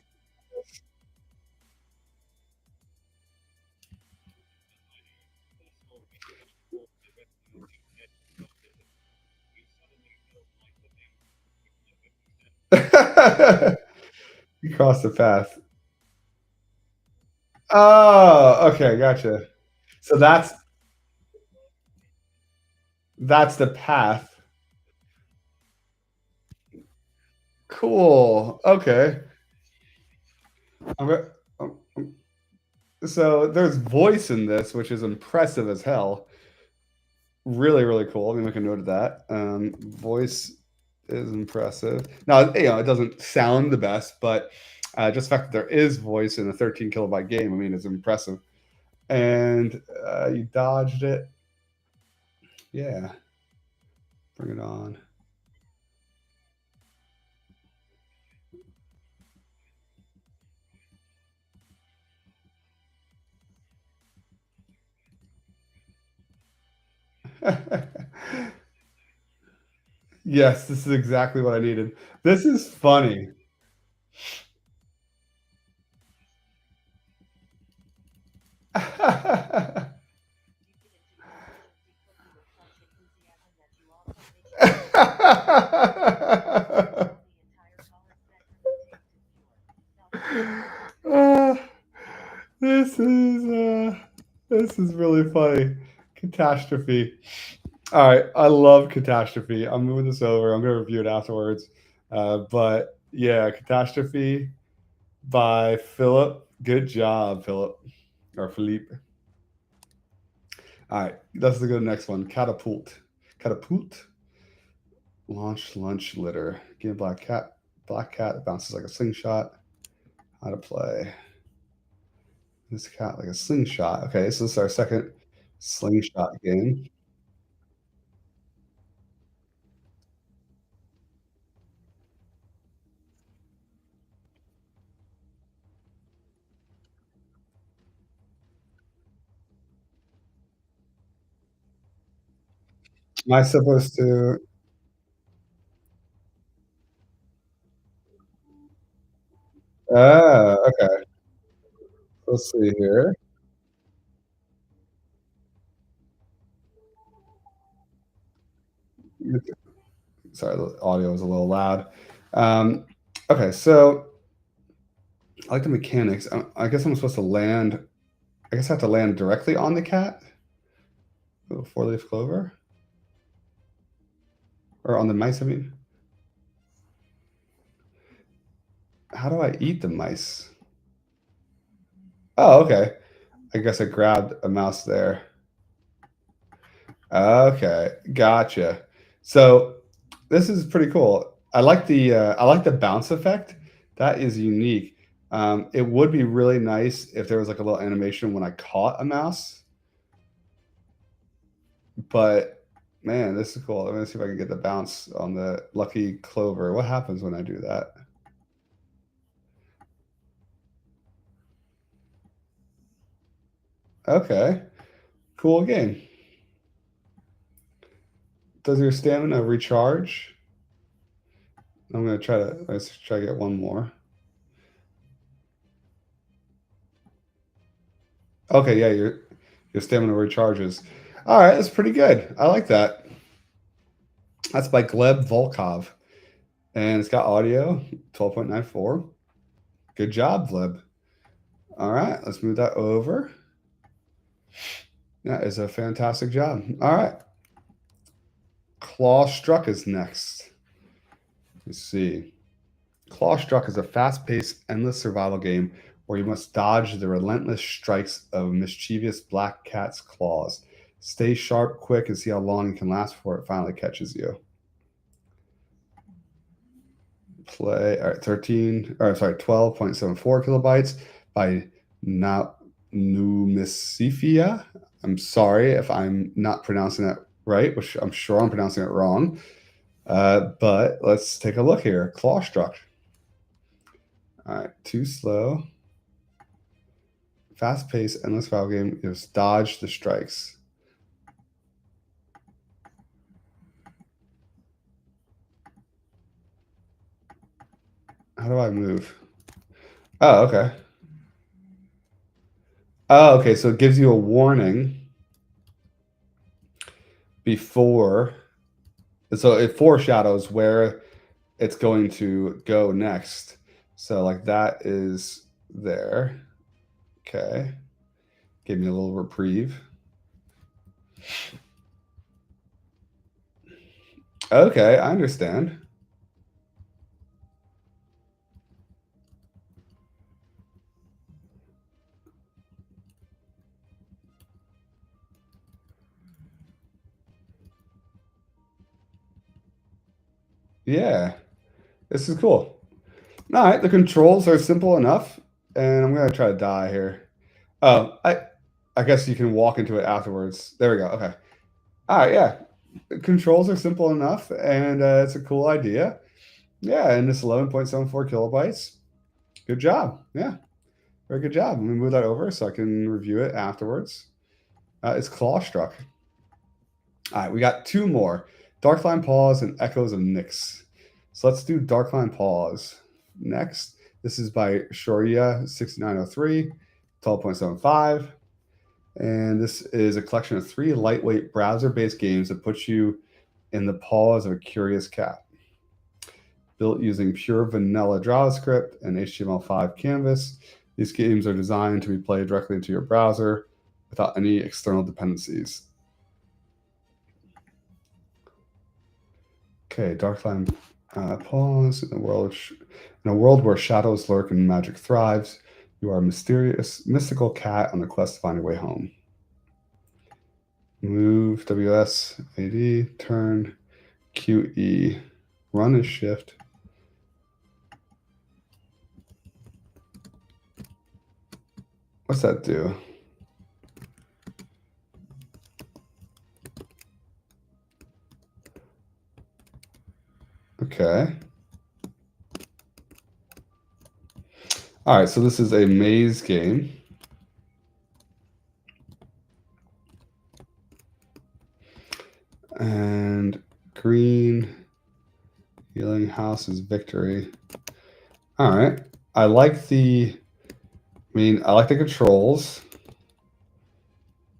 You cross the path. Oh, okay, gotcha. So that's the path. Cool. Okay. I'm go- so there's voice in this, which is impressive as hell. Really, really cool. Let me make a note of that. Voice is impressive. Now, it doesn't sound the best, but just the fact that there is voice in a 13 kilobyte game, I mean, is impressive. And you dodged it. Yeah, bring it on. Yes, this is exactly what I needed. This is funny. Uh, this is this is really funny. Catastrophe. All right, I love Catastrophe. I'm moving this over. I'm gonna review it afterwards. But yeah, Catastrophe by Philip. Good job, Philip or Philippe. All right, let's go to the next one. Catapult. Catapult. Launch lunch litter. Give black cat. Black cat that bounces like a slingshot. How to play this cat like a slingshot. Okay, so this is our second slingshot game. Am I supposed to? Okay. Let's see here. Sorry, the audio was a little loud. Okay, so I like the mechanics. I guess I'm supposed to land. I guess I have to land directly on the cat. Oh, 4-leaf clover. Or on the mice, I mean. How do I eat the mice? Oh, okay. I guess I grabbed a mouse there. Okay, gotcha. So this is pretty cool. I like the bounce effect. That is unique. It would be really nice if there was like a little animation when I caught a mouse. But man, this is cool. Let me see if I can get the bounce on the lucky clover. What happens when I do that? Okay, cool game. Does your stamina recharge? I'm gonna let's try to get one more. Okay, yeah, your stamina recharges. All right, that's pretty good. I like that. That's by Gleb Volkov, and it's got audio 12.94. Good job, Gleb. All right, let's move that over. That is a fantastic job. All right, Claw Struck is next. Let's see. Claw Struck is a fast-paced, endless survival game where you must dodge the relentless strikes of mischievous black cat's claws. Stay sharp, quick, and see how long you can last before it finally catches you. Play, all right, 12.74 kilobytes by Numisifia. I'm sorry if I'm not pronouncing that right, which I'm sure I'm pronouncing it wrong. But let's take a look here. Claw Struck. All right, too slow. Fast-paced, endless foul game. Just dodge the strikes. How do I move? Oh, okay. Oh, okay. So it gives you a warning before. So it foreshadows where it's going to go next. So like that is there. Okay. Give me a little reprieve. Okay, I understand. Yeah, this is cool. All right, the controls are simple enough, and I'm gonna try to die here. Oh, I guess you can walk into it afterwards. There we go. Okay. All right, yeah. The controls are simple enough, and it's a cool idea. Yeah, and it's 11.74 kilobytes. Good job. Yeah, very good job. Let me move that over so I can review it afterwards. It's Claw Struck. All right, we got two more. Darkline Pause and Echoes of Nyx. So let's do Darkline Pause next. This is by Shoria 6903, 12.75. And this is a collection of 3 lightweight browser-based games that put you in the paws of a curious cat. Built using pure vanilla JavaScript and HTML5 canvas, these games are designed to be played directly into your browser without any external dependencies. Okay, Darkline Pause. In a world where shadows lurk and magic thrives, you are a mysterious, mystical cat on a quest to find your way home. Move, WS, AD, turn, QE, run is shift. What's that do? Okay. All right, so this is a maze game. And green, healing house is victory. All right. I like the controls.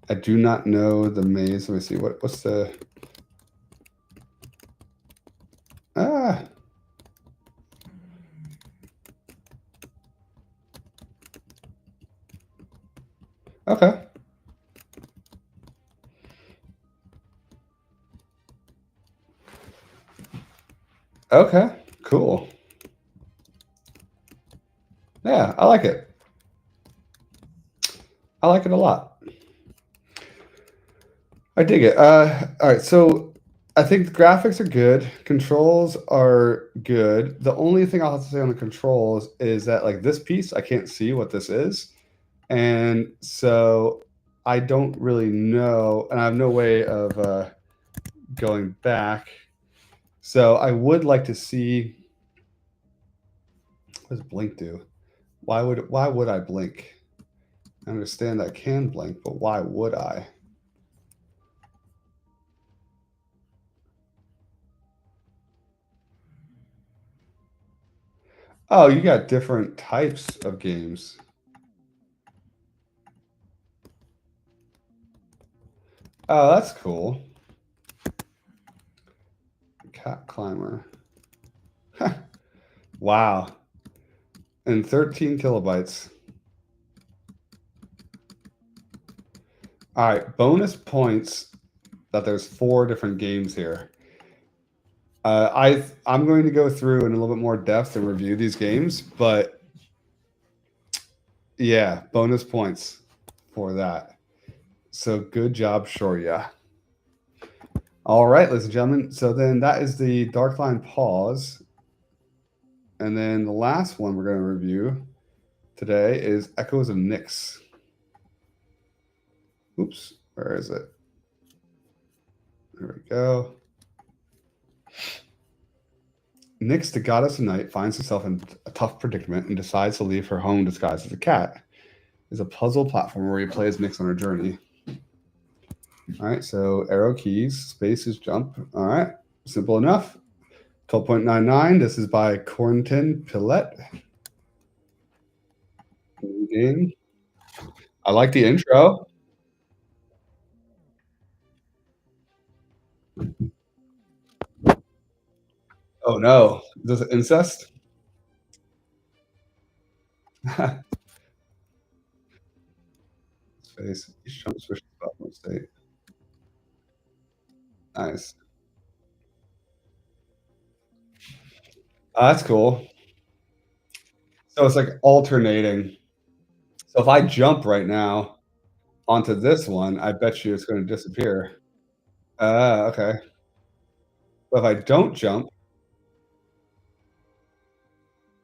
I do not know the maze. Let me see. What's the Okay. Okay, cool. Yeah, I like it. I like it a lot. I dig it. All right, so I think the graphics are good. Controls are good. The only thing I'll have to say on the controls is that like this piece, I can't see what this is. And so I don't really know, and I have no way of going back. So I would like to see, what does blink do? Why would I blink? I understand I can blink, but why would I? Oh, you got different types of games. Oh, that's cool. Cat climber. Wow. And 13 kilobytes. All right, bonus points that there's 4 different games here. I'm going to go through in a little bit more depth and review these games, but yeah, bonus points for that. So good job, Shoria. All right, ladies and gentlemen. So then that is the Darkline Pause. And then the last one we're going to review today is Echoes of Nyx. Oops, where is it? There we go. Nyx, the goddess of night, finds herself in a tough predicament and decides to leave her home disguised as a cat. It's a puzzle platform where you play as Nyx on her journey. All right, so arrow keys, space is jump. All right, simple enough. 12.99. This is by Corentin Pillet. Game. I like the intro. Oh no, is this incest? Space. Each jump switches platform state. Nice. That's cool. So it's like alternating. So if I jump right now onto this one, I bet you it's going to disappear. Okay. But if I don't jump,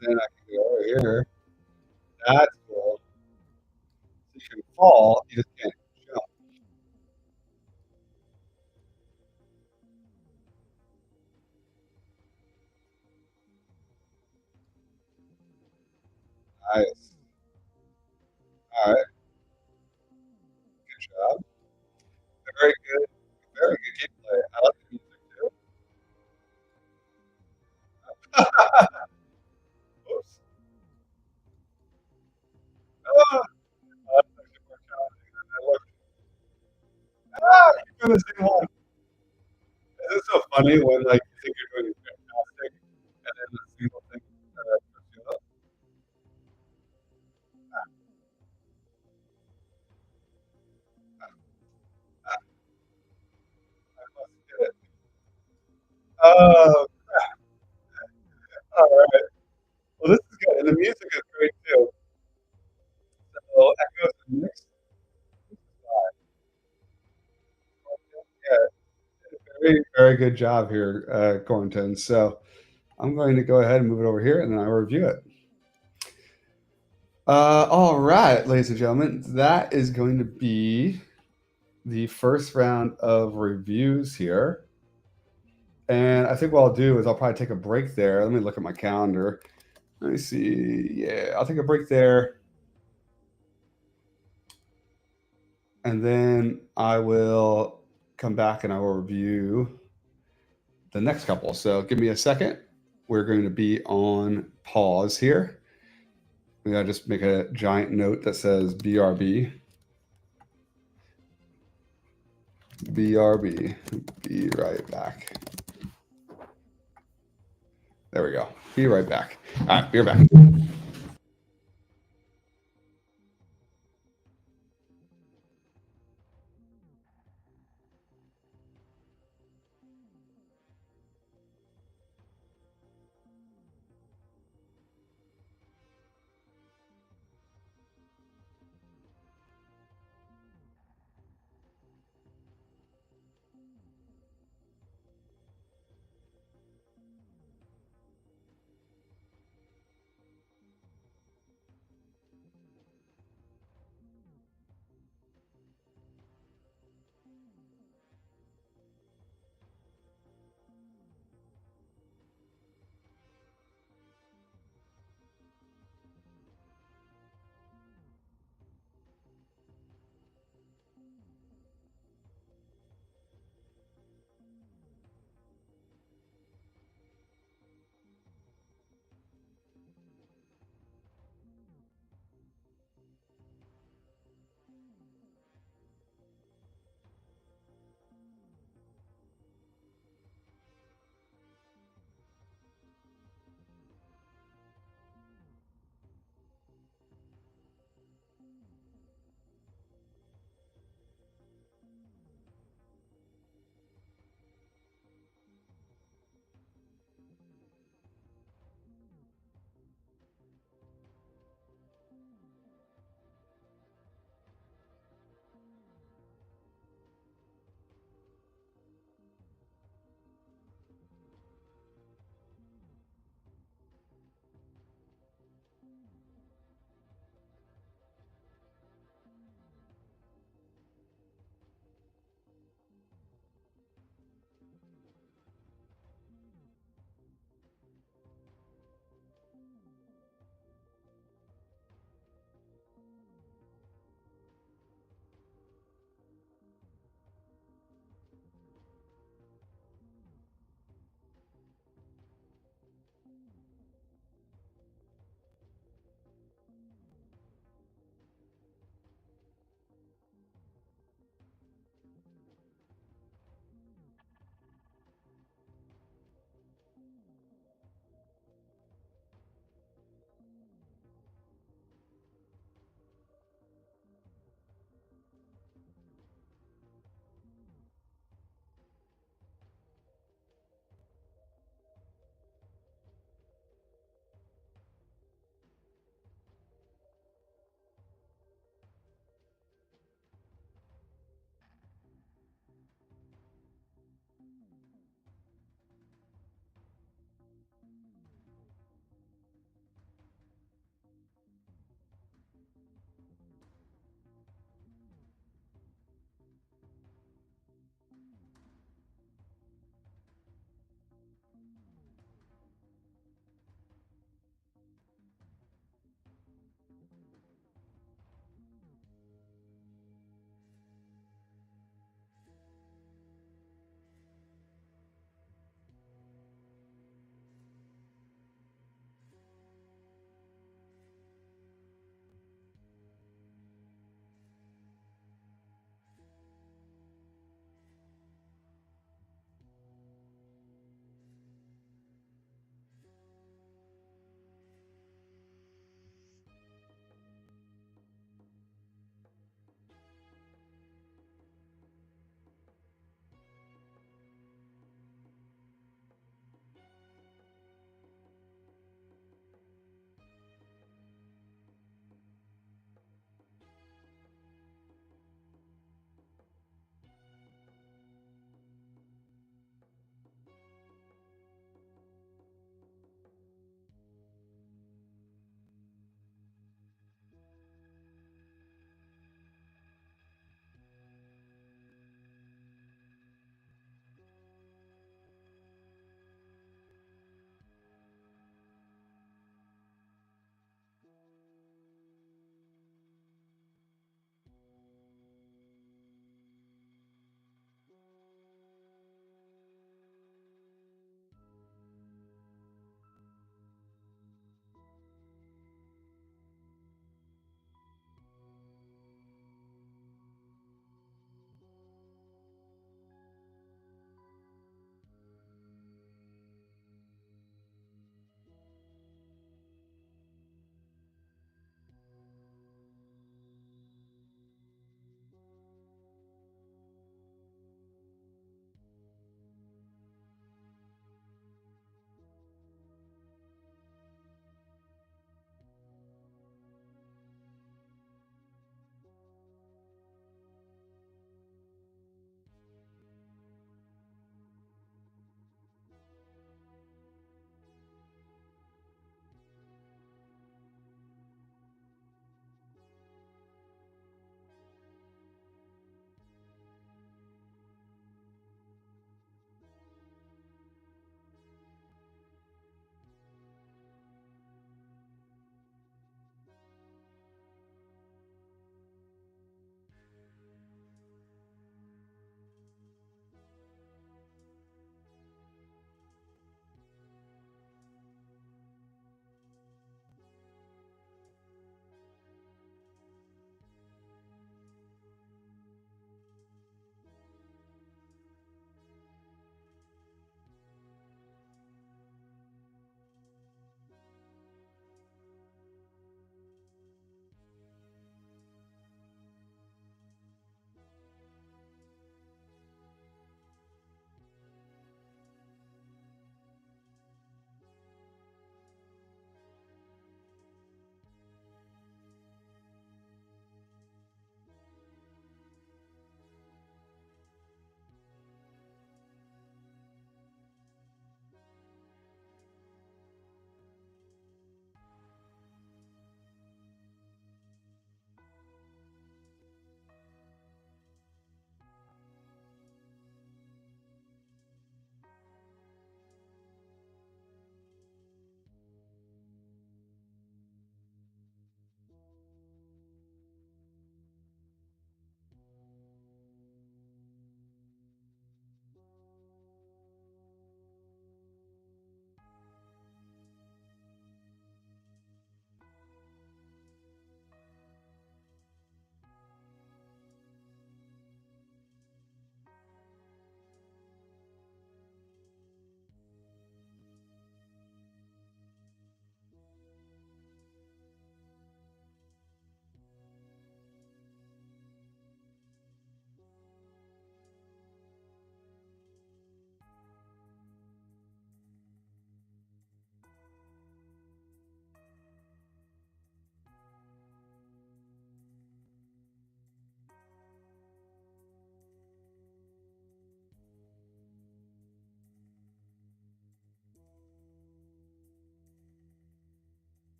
then I can go over here. That's cool. You can fall, you just can't jump. Nice. All right. Good job. Very good. Very good gameplay. I like the music too. Oops. Ah, that's actually more challenging than I looked. You're doing the same one. Is it so funny when like you think you're doing fantastic and then the single thing trips you up? Ah, I must get it. Oh, all right. Well, this is good, and the music is great too. So Echoes of Mixed yeah, very, very good job here, Corrington. So I'm going to go ahead and move it over here, and then I will review it. All right, ladies and gentlemen, that is going to be the first round of reviews here. And I think what I'll do is I'll probably take a break there. Let me look at my calendar. Let me see. Yeah, I'll take a break there. And then I will come back and I will review the next couple. So give me a second. We're going to be on pause here. We gotta just make a giant note that says BRB. BRB. Be right back. There we go. Be right back. All right, we're back.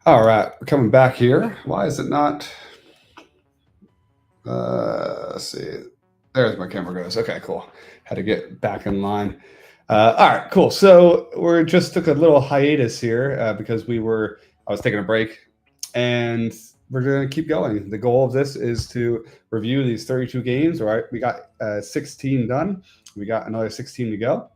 All right, we're coming back here. Why is it not? Let's see. There's my camera goes. Okay, cool. Had to get back in line. All right, cool. So we just took a little hiatus here because I was taking a break, and we're going to keep going. The goal of this is to review these 32 games. All right, we got 16 done. We got another 16 to go.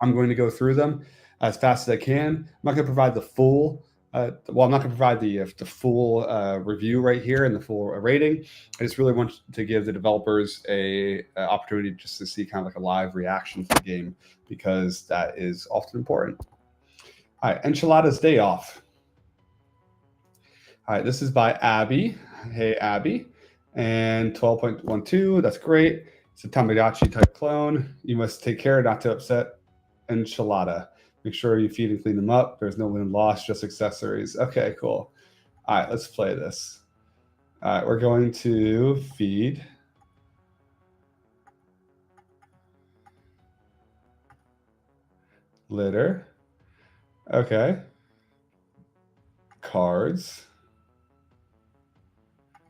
I'm going to go through them as fast as I can. I'm not going to provide the full. I'm not going to provide the full review right here and the full rating. I just really want to give the developers a opportunity just to see kind of like a live reaction to the game, because that is often important. All right, Enchiladas Day Off. All right, this is by Abby. Hey, Abby. And 12.12, that's great. It's a Tamagotchi type clone. You must take care not to upset Enchilada. Make sure you feed and clean them up. There's no win loss, just accessories. Okay, cool. All right, let's play this. All right, we're going to feed. Litter. Okay. Cards.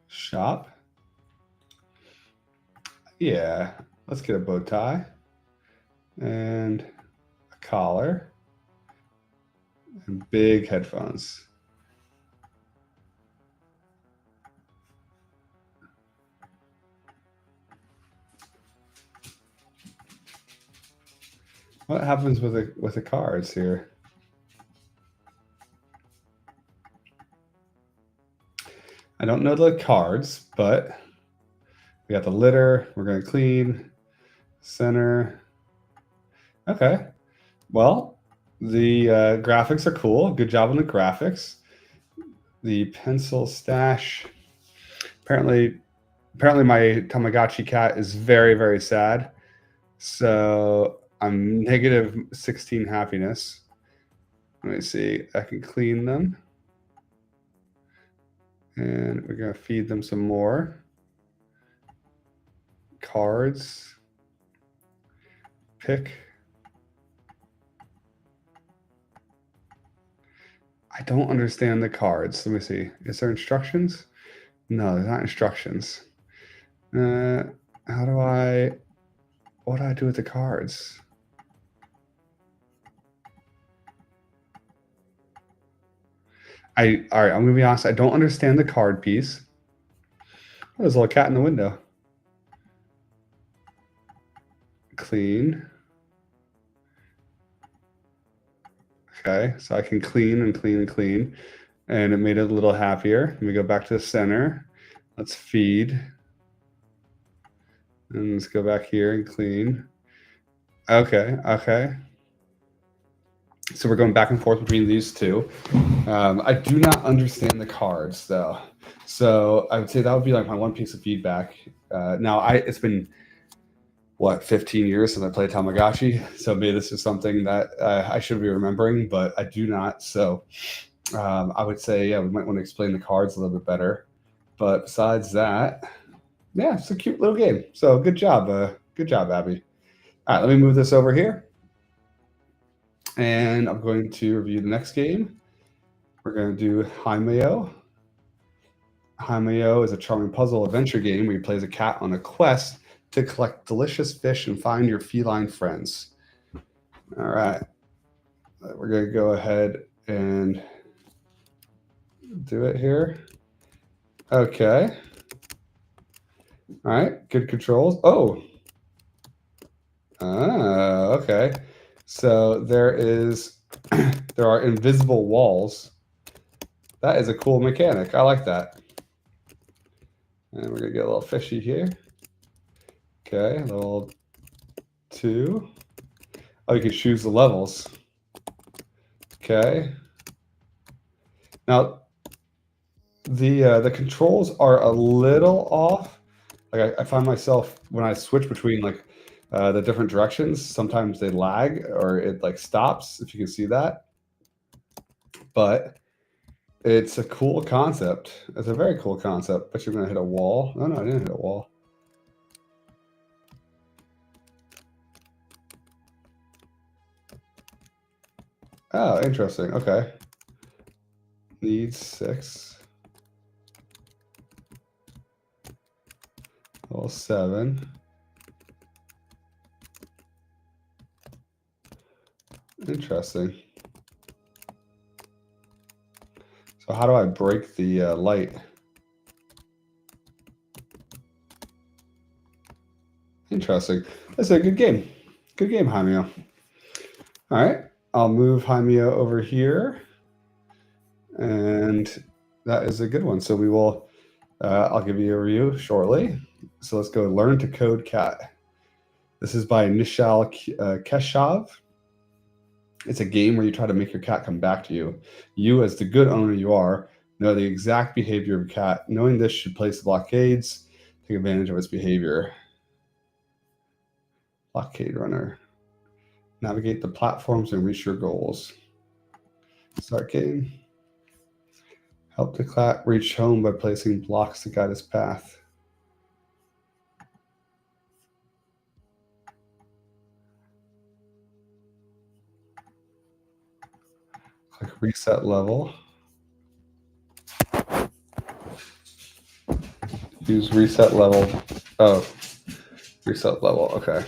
Shop. Yeah, let's get a bow tie. And a collar. And big headphones. What happens with the cards here? I don't know the cards, but we got the litter. We're going to clean. Center. Okay. Well, the graphics are cool. Good job on the graphics. The pencil stash. Apparently my Tamagotchi cat is very, very sad. So I'm negative 16 happiness. Let me see. I can clean them. And we're going to feed them some more. Cards. Pick. I don't understand the cards. Let me see. Is there instructions? No, there's not instructions. What do I do with the cards? All right, I'm gonna be honest. I don't understand the card piece. Oh, there's a little cat in the window. Clean. Okay, so I can clean and clean and clean, and it made it a little happier. Let me go back to the center. Let's feed. And let's go back here and clean. Okay. So we're going back and forth between these two. I do not understand the cards, though. So I would say that would be like my one piece of feedback. Now, it's been, 15 years since I played Tamagotchi. So maybe this is something that I should be remembering, but I do not. So I would say, yeah, we might want to explain the cards a little bit better. But besides that, yeah, it's a cute little game. So good job. Good job, Abby. All right, let me move this over here. And I'm going to review the next game. We're going to do Haimeo. Haimeo is a charming puzzle adventure game where you play as a cat on a quest to collect delicious fish and find your feline friends. All right. We're going to go ahead and do it here. Okay. All right. Good controls. Oh. Okay. So there are invisible walls. That is a cool mechanic. I like that. And we're going to get a little fishy here. Okay, level 2. Oh, you can choose the levels. Okay. Now, the controls are a little off. Like I find myself when I switch between like the different directions, sometimes they lag or it like stops, if you can see that. But it's a cool concept. It's a very cool concept. But you're gonna hit a wall. Oh no, I didn't hit a wall. Oh, interesting. Okay. Needs 6. Level 7. Interesting. So how do I break the light? Interesting. That's a good game. Good game, Jaimeo. All right, I'll move Jaimeo over here. And that is a good one. So we will, I'll give you a review shortly. So let's go Learn to Code Cat. This is by Nishal Keshav. It's a game where you try to make your cat come back to you. You, as the good owner you are, know the exact behavior of your cat. Knowing this should place blockades, take advantage of its behavior. Blockade runner. Navigate the platforms and reach your goals. Start game. Help the cat reach home by placing blocks to guide its path. Click reset level. Use reset level. Oh, reset level. Okay.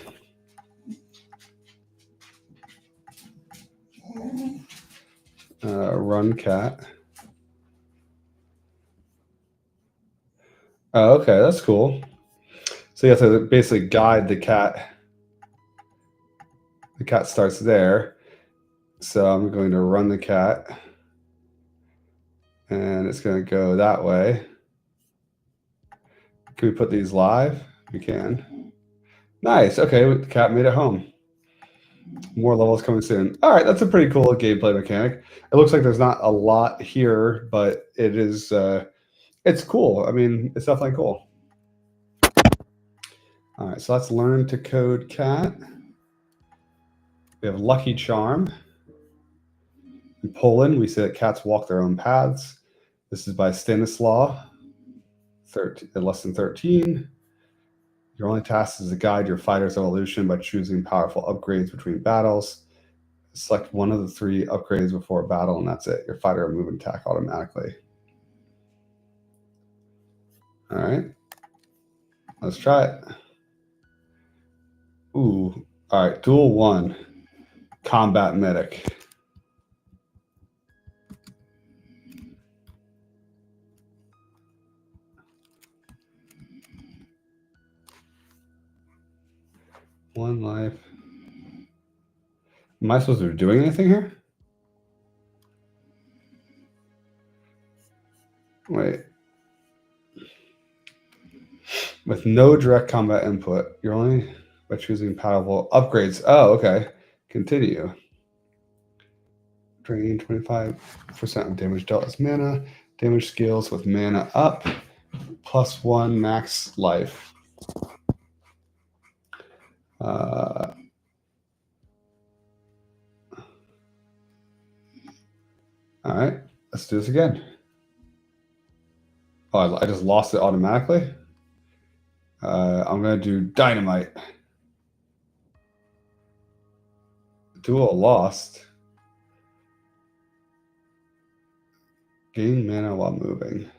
Run cat. Oh, okay, that's cool. So you have to basically guide the cat. The cat starts there. So I'm going to run the cat. And it's going to go that way. Can we put these live? We can. Nice. Okay, the cat made it home. More levels coming soon. All right, that's a pretty cool gameplay mechanic. It looks like there's not a lot here, but it is. It's cool. I mean, it's definitely cool. All right, so let's Learn to Code Cat. We have Lucky Charm. In Poland, we say that cats walk their own paths. This is by Stanislaw, lesson 13. Your only task is to guide your fighter's evolution by choosing powerful upgrades between battles. Select one of the 3 upgrades before a battle, and that's it. Your fighter will move and attack automatically. All right. Let's try it. Ooh. All right. Duel 1. Combat Medic. One life. Am I supposed to be doing anything here? Wait. With no direct combat input, you're only by choosing powerful upgrades. Oh, okay. Continue. Drain 25% of damage dealt as mana. Damage scales with mana up. +1 max life. All right, let's do this again. Oh, I just lost it automatically. I'm going to do Dynamite. Duel lost. Gain mana while moving.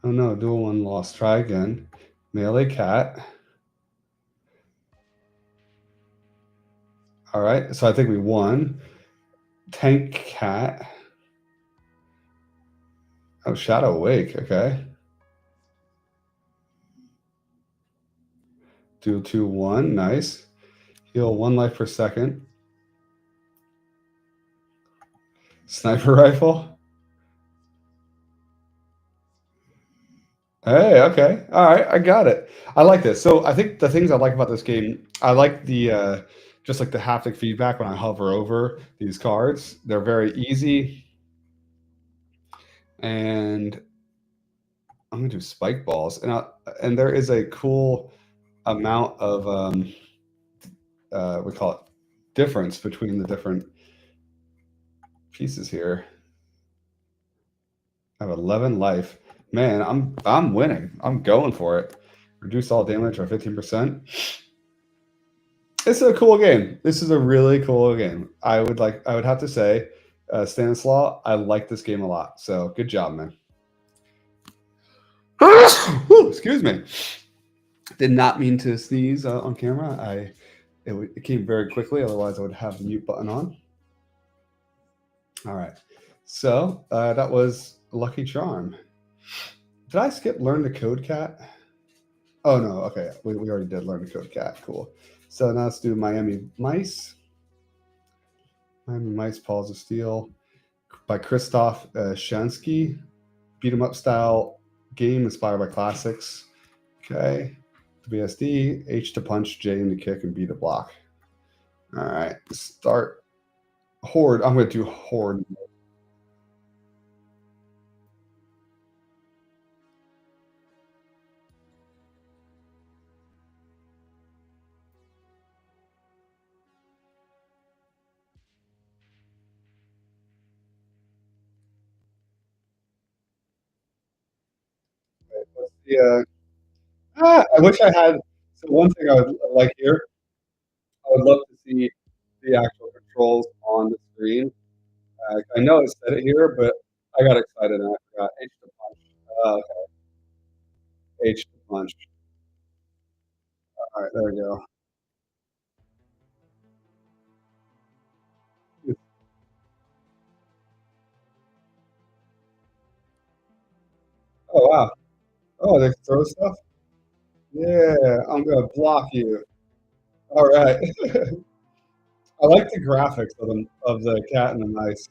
Oh no, duel 1 lost. Try again. Melee cat. All right, so I think we won. Tank cat. Oh, Shadow Wake. Okay. Duel 2-1. Nice. Heal 1 life per second. Sniper rifle. Hey, okay. All right, I got it. I like this. So I think the things I like about this game, I like the just like the haptic feedback when I hover over these cards. They're very easy. And I'm gonna do spike balls. And there is a cool amount of we call it difference between the different pieces here. I have 11 life. Man, I'm winning. I'm going for it. Reduce all damage by 15%. It's a cool game. This is a really cool game. I would have to say, Stanislaw, I like this game a lot. So good job, man. Excuse me. Did not mean to sneeze on camera. It came very quickly. Otherwise, I would have the mute button on. All right. So that was Lucky Charm. Did I skip Learn the Code Cat? Oh, no. Okay. We already did Learn the Code Cat. Cool. So now let's do Miami Mice. Miami Mice, Paws of Steel by Christoph Shansky. Beat 'em up style game inspired by classics. Okay. WSD, H to punch, J to kick, and B to block. All right. Start Horde. I'm going to do Horde. Yeah. I wish I had. So one thing I would like here, I would love to see the actual controls on the screen. I know it said it here, but I got excited and I forgot. H to punch. H to punch. All right, there we go. Oh wow. Oh, they throw stuff. Yeah, I'm gonna block you. All right. I like the graphics of the cat and the mice.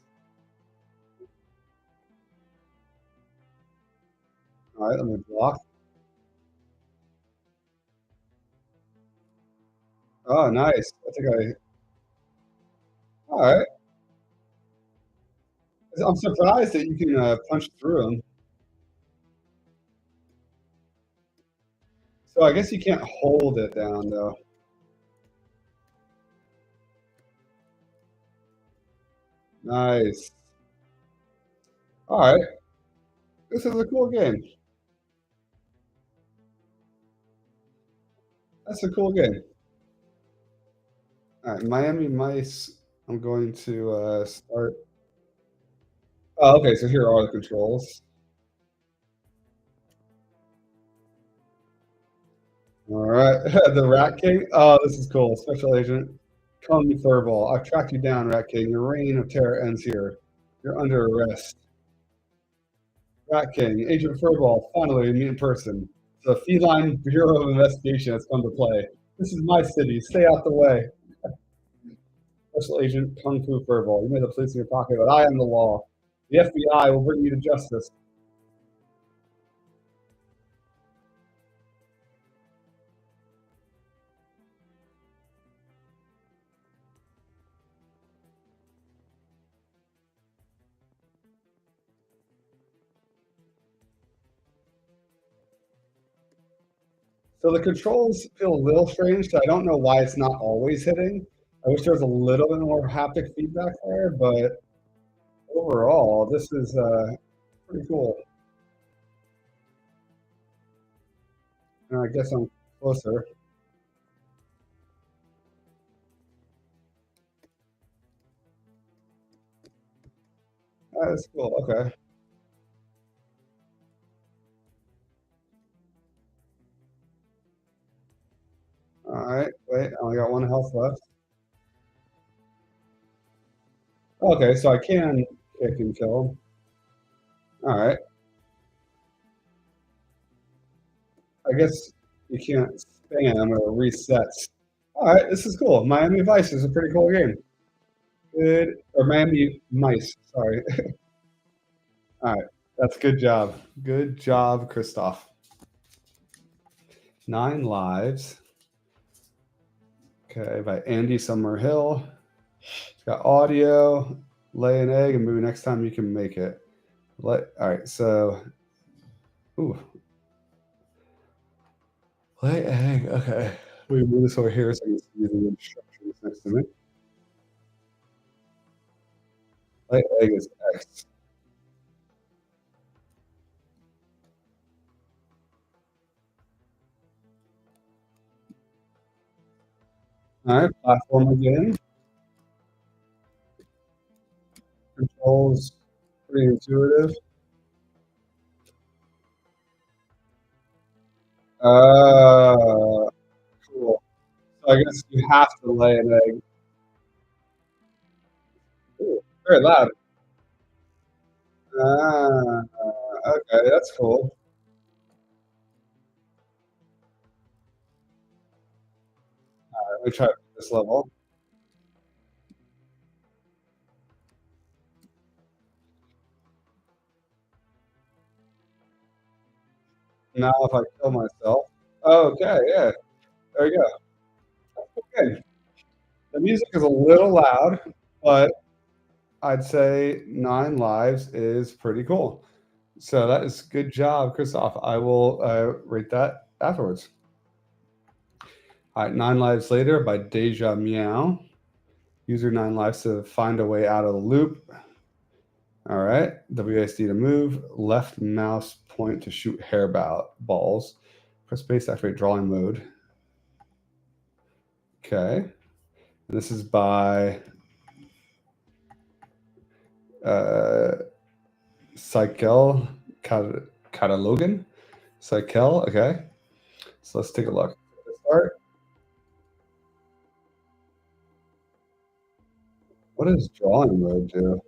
All right, let me block. Oh, nice. I think I. All right. I'm surprised that you can punch through them. So I guess you can't hold it down though. Nice. All right. This is a cool game. That's a cool game. All right, Miami Mice. I'm going to start. Oh, okay. So here are the controls. All right, the Rat King. Oh, this is cool. Special Agent, come Furball. I've tracked you down, Rat King. Your reign of terror ends here. You're under arrest. Rat King, Agent Furball. Finally, meet in person. The Feline Bureau of Investigation has come to play. This is my city. Stay out the way. Special Agent Kung Fu Furball. You made the police in your pocket, but I am the law. The FBI will bring you to justice. So the controls feel a little strange. So I don't know why it's not always hitting. I wish there was a little bit more haptic feedback there, but overall, this is pretty cool. And I guess I'm closer. That's cool. Okay. All right. Wait, I only got one health left. Okay, so I can kick and kill him. All right. I guess you can't spam or resets. All right, this is cool. Miami Vice is a pretty cool game. Good, or Miami Mice. Sorry. All right, that's good job. Good job, Christoph. 9 lives. Okay, by Andy Summerhill. It's got audio. Lay an egg, and maybe next time you can make it. All right, so. Ooh. Lay egg. Okay. We move this over here so I can see the instructions next to me. Lay egg is X. All right, platform again. Controls pretty intuitive. Uh, cool. So I guess you have to lay an egg. Ooh, very loud. Ah, okay, that's cool. Let me try this level. Now if I kill myself. Okay, yeah, there you go. Good. The music is a little loud, but I'd say 9 lives is pretty cool. So that is good job, Christoph. I will rate that afterwards. All right, 9 lives later by Deja Meow. User 9 lives to find a way out of the loop. All right, WASD to move. Left mouse point to shoot hair balls. Press space to activate drawing mode. Okay. And this is by Cycle Catalogan. Cycle, okay. So let's take a look. Start. What does drawing mode do?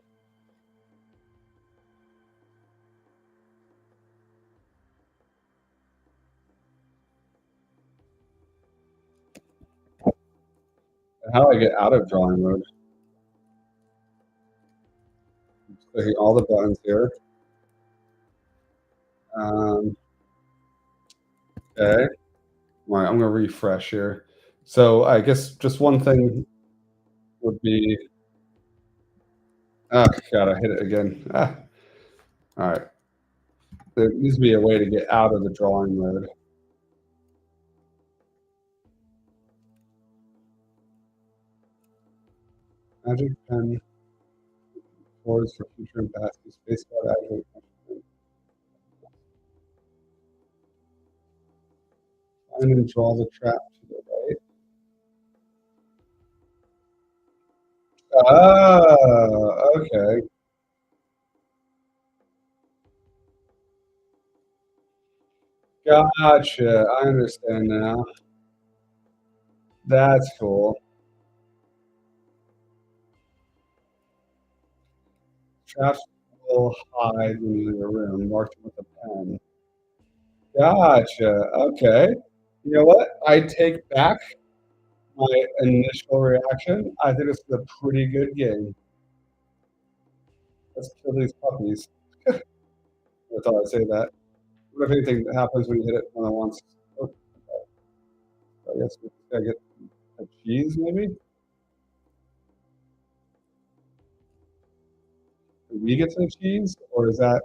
How do I get out of drawing mode? Clicking all the buttons here. Um, okay. All right, I'm gonna refresh here. So I guess just one thing would be. Oh God, I hit it again. Ah. All right. There needs to be a way to get out of the drawing mode. Magic pen towards for future and past. Space bar activate. Find and draw the trap to the right. Oh, okay. Gotcha. I understand now. That's cool. Traps will hide when you leave a room, marked with a pen. Gotcha. Okay. You know what? I take back my initial reaction. I think this is a pretty good game. Let's kill these puppies. I thought I'd say that. What if anything happens when you hit it more than once? Oh, I guess we gotta get a cheese, maybe? Do we get some cheese? Or is that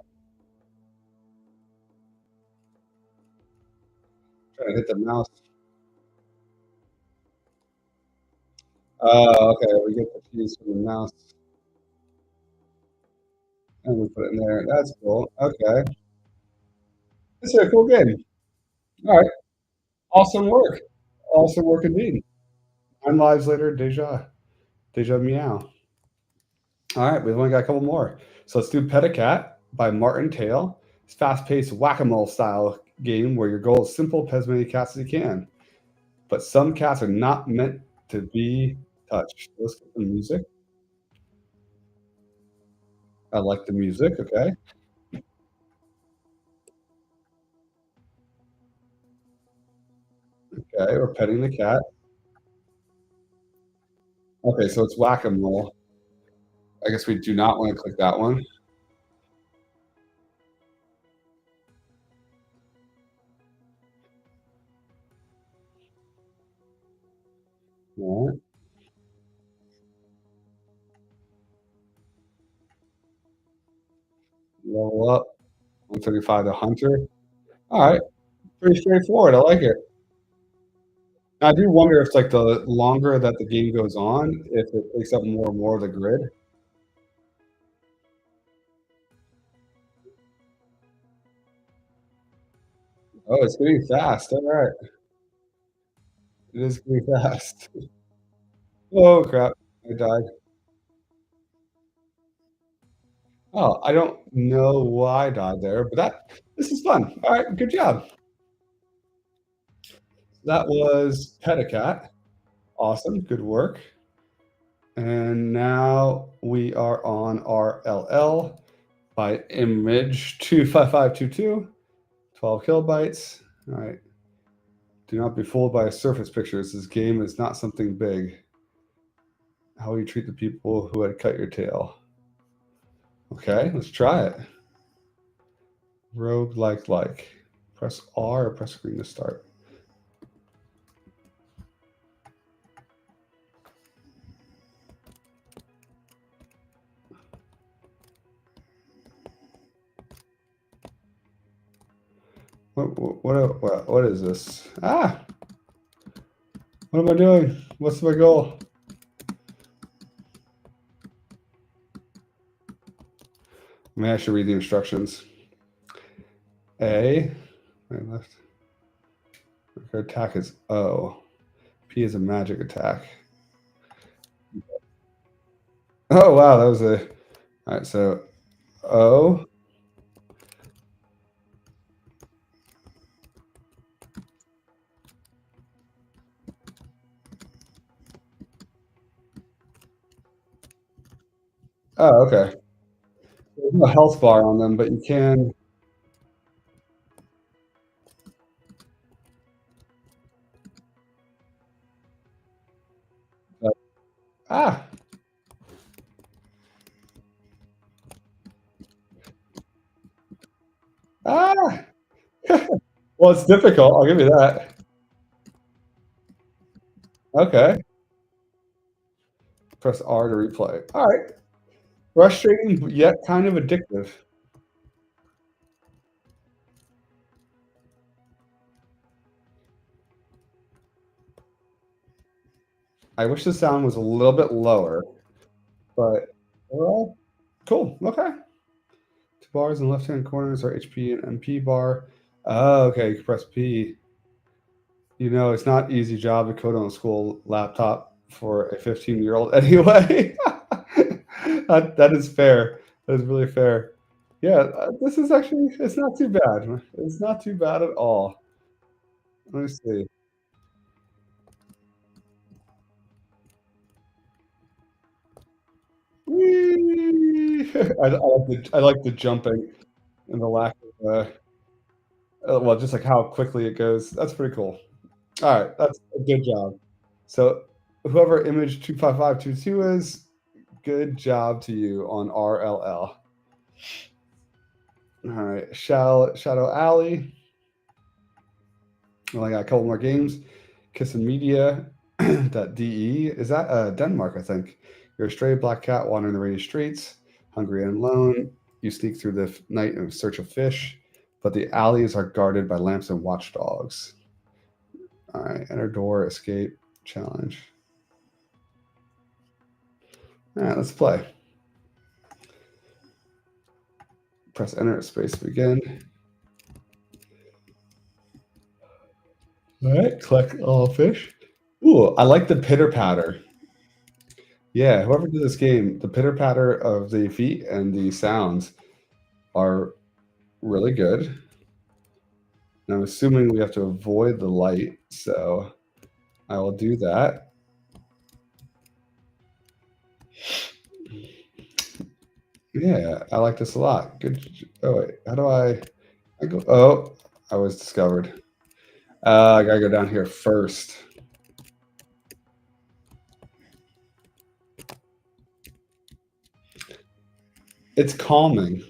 trying to hit the mouse? Oh, okay. We get the cheese from the mouse. And we put it in there. That's cool. Okay. This is a cool game. All right. Awesome work. Awesome work indeed. 9 lives later, Deja Meow. All right, we've only got a couple more. So let's do Pet a Cat by Martin Tail. It's fast-paced whack-a-mole style game where your goal is simple, pet as many cats as you can. But some cats are not meant to be touched. Let's get the music. I like the music. Okay. Okay, we're petting the cat. Okay, so it's whack-a-mole. I guess we do not want to click that one. All right. Level up. 135 to Hunter. All right. Pretty straightforward. I like it. I do wonder if, like, the longer that the game goes on, if it takes up more and more of the grid. Oh, it's getting fast. All right. It is getting fast. Oh, crap. I died. Oh, I don't know why I died there, but this is fun. All right, good job. That was Petacat. Awesome, good work. And now we are on RLL by image 25522, 12 kilobytes. All right. Do not be fooled by surface pictures. This game is not something big. How will you treat the people who had cut your tail? Okay, let's try it. Rogue like. Press R or press screen to start. What is this? Ah! What am I doing? What's my goal? Maybe I should read the instructions. A, right, left. Our attack is O. P is a magic attack. Oh, wow, that was a... All right, so O. Oh, okay. There's no health bar on them, but you can... Ah! Ah! Well, it's difficult. I'll give you that. Okay. Press R to replay. All right. Frustrating, yet kind of addictive. I wish the sound was a little bit lower, but overall, cool. Okay. Two bars in the left-hand corners are HP and MP bar. Oh, okay. You can press P. You know, it's not easy job to code on a school laptop for a 15-year-old anyway. That is fair. That is really fair. Yeah, this is actually, it's not too bad. It's not too bad at all. Let me see. Whee! I like the jumping and the lack of, well, just like how quickly it goes. That's pretty cool. All right, that's a good job. So whoever image 25522 is, good job to you on RLL. All right, Shadow Alley. Well, I got a couple more games. Kiss and Media. .de. Is that Denmark, I think. You're a stray black cat wandering the rainy streets, hungry and alone. You sneak through the night in search of fish, but the alleys are guarded by lamps and watchdogs. All right, enter door, escape, challenge. All right, let's play. Press enter, space to begin. All right, collect all fish. Ooh, I like the pitter patter. Yeah, whoever did this game, the pitter patter of the feet and the sounds are really good. And I'm assuming we have to avoid the light, so I will do that. Yeah, I like this a lot. Good. Oh, wait, how do I go? Oh, I was discovered. I gotta go down here first. It's calming.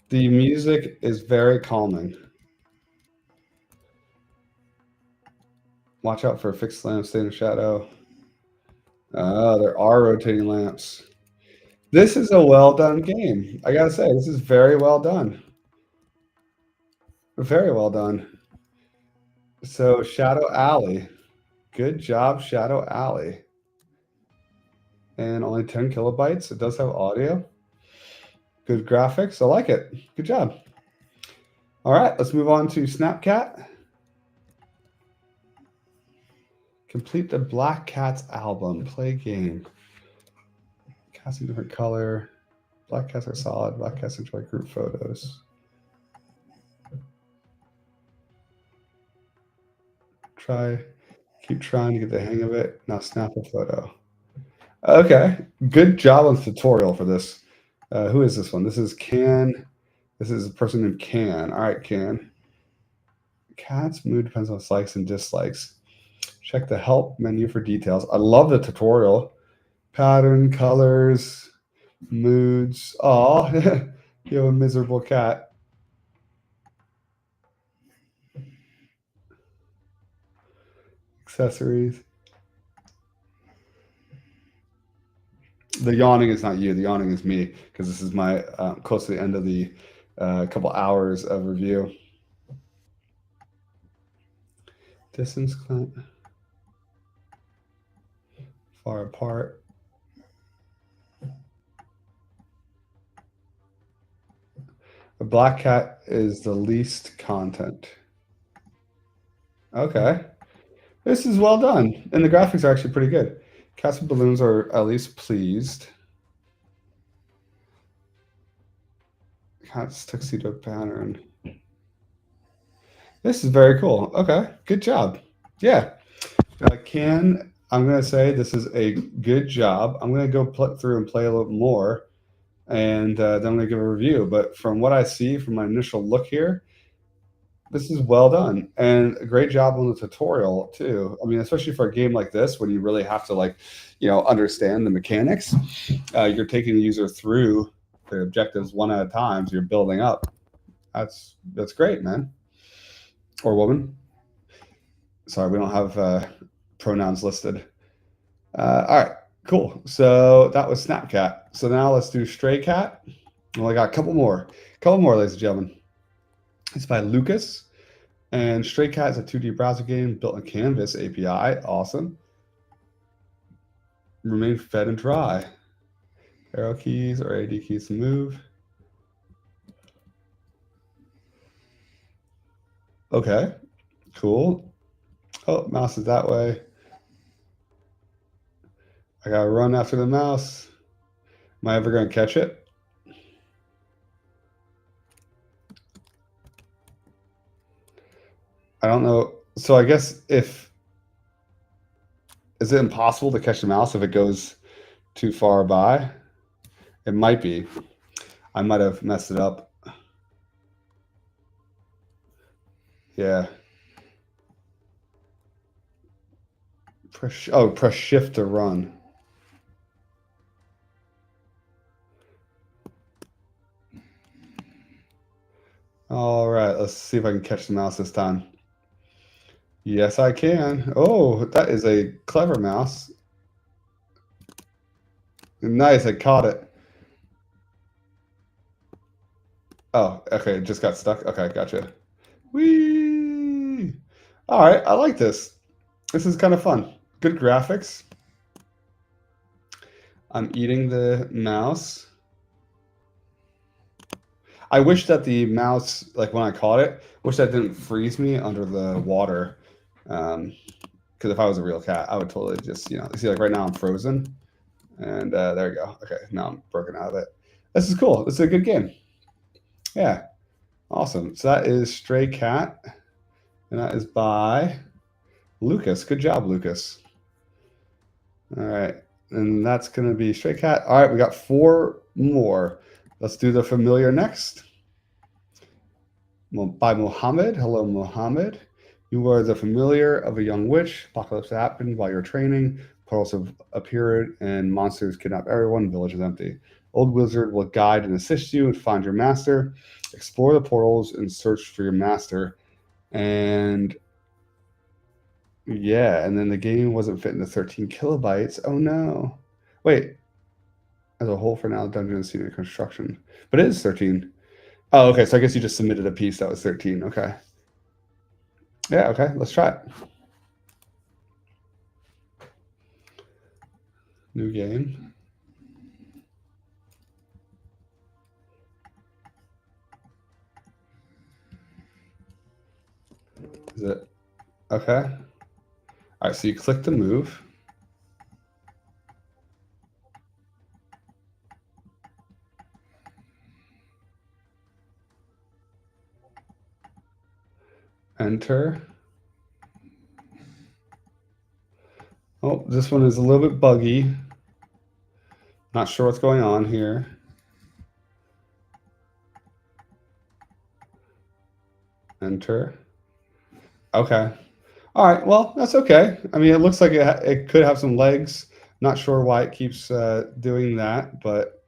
The music is very calming. Watch out for a fixed lamp, stay in the shadow. There are rotating lamps. This is a well done game. I gotta say, this is very well done. Very well done. So Shadow Alley. Good job, Shadow Alley. And only 10 kilobytes. It does have audio. Good graphics. I like it. Good job. All right, let's move on to Snapcat. Complete the Black Cats album. Play game. Casting different color. Black cats are solid. Black cats enjoy group photos. Keep trying to get the hang of it. Now snap a photo. Okay, good job on the tutorial for this. Who is this one? This is Can. This is a person named Can. All right, Can. Cat's mood depends on likes and dislikes. Check the help menu for details. I love the tutorial. Pattern, colors, moods. Oh, you have a miserable cat. Accessories. The yawning is not you. The yawning is me because this is my close to the end of the couple hours of review. Distance client. Far apart. A black cat is the least content. Okay. This is well done. And the graphics are actually pretty good. Cats with balloons are at least pleased. Cat's tuxedo pattern. This is very cool. Okay. Good job. Yeah. I'm going to say this is a good job. I'm going to go through and play a little more. And then I'm going to give a review. But from what I see from my initial look here, this is well done and a great job on the tutorial too. I mean, especially for a game like this, when you really have to understand the mechanics, you're taking the user through the objectives one at a time. So you're building up. That's great, man. Or woman. Sorry, we don't have pronouns listed. All right, cool. So that was Snapcat. So now let's do Stray Cat. Well, I got a couple more, ladies and gentlemen. It's by Lucas. And Stray Cat is a 2D browser game built on Canvas API. Awesome. Remain fed and dry. Arrow keys or AD keys to move. Okay, cool. Oh, mouse is that way. I gotta run after the mouse. Am I ever gonna catch it? I don't know. So I guess is it impossible to catch the mouse if it goes too far by? It might be. I might have messed it up. Yeah. Press shift to run. All right, let's see if I can catch the mouse this time. Yes, I can. Oh, that is a clever mouse. Nice, I caught it. Oh, okay, it just got stuck. Okay, gotcha. Whee! All right, I like this. This is kind of fun. Good graphics. I'm eating the mouse. I wish that the mouse, like when I caught it, wish that didn't freeze me under the water. Because if I was a real cat, I would totally just, see, like right now I'm frozen. And there we go. Okay, now I'm broken out of it. This is cool. This is a good game. Yeah, awesome. So that is Stray Cat. And that is by Lucas. Good job, Lucas. All right. And that's going to be Stray Cat. All right, we got 4 more. Let's do the familiar next. By Mohammed. Hello, Mohammed. You are the familiar of a young witch. Apocalypse happened while you're training. Portals have appeared and monsters kidnap everyone. Village is empty. Old wizard will guide and assist you and find your master. Explore the portals and search for your master. And yeah, and then the game wasn't fit into 13 kilobytes. Oh no. Wait. As a whole for now, dungeon and scenic construction. But it is 13. Oh, okay. So I guess you just submitted a piece that was 13. Okay. Yeah, okay. Let's try it. New game. Is it? Okay. All right, so you click to move. Enter. Oh, this one is a little bit buggy. Not sure what's going on here. Enter. Okay. All right. Well, that's okay. I mean, it looks like it could have some legs. Not sure why it keeps doing that, but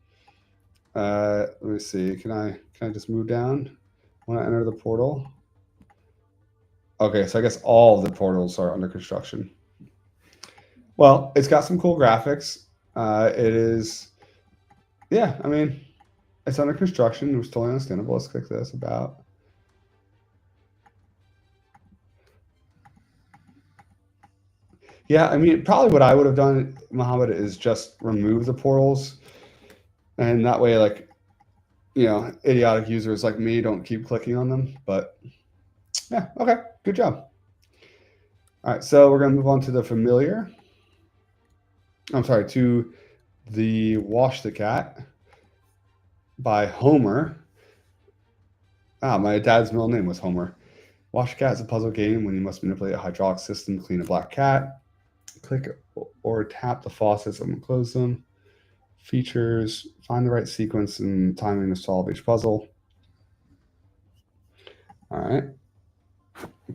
let me see. Can I just move down when I enter the portal? Okay, so I guess all of the portals are under construction. Well, it's got some cool graphics. It is, yeah. I mean, it's under construction. It was totally understandable. Let's click this about. Yeah, I mean, probably what I would have done, Mohammed, is just remove the portals, and that way, like, idiotic users like me don't keep clicking on them. But yeah, okay, good job. All right, so we're gonna move on to the familiar. I'm sorry, to the Wash the Cat by Homer. Ah, my dad's middle name was Homer. Wash the Cat is a puzzle game when you must manipulate a hydraulic system to clean a black cat. Click or tap the faucets and close them. Features, find the right sequence and timing to solve each puzzle. All right,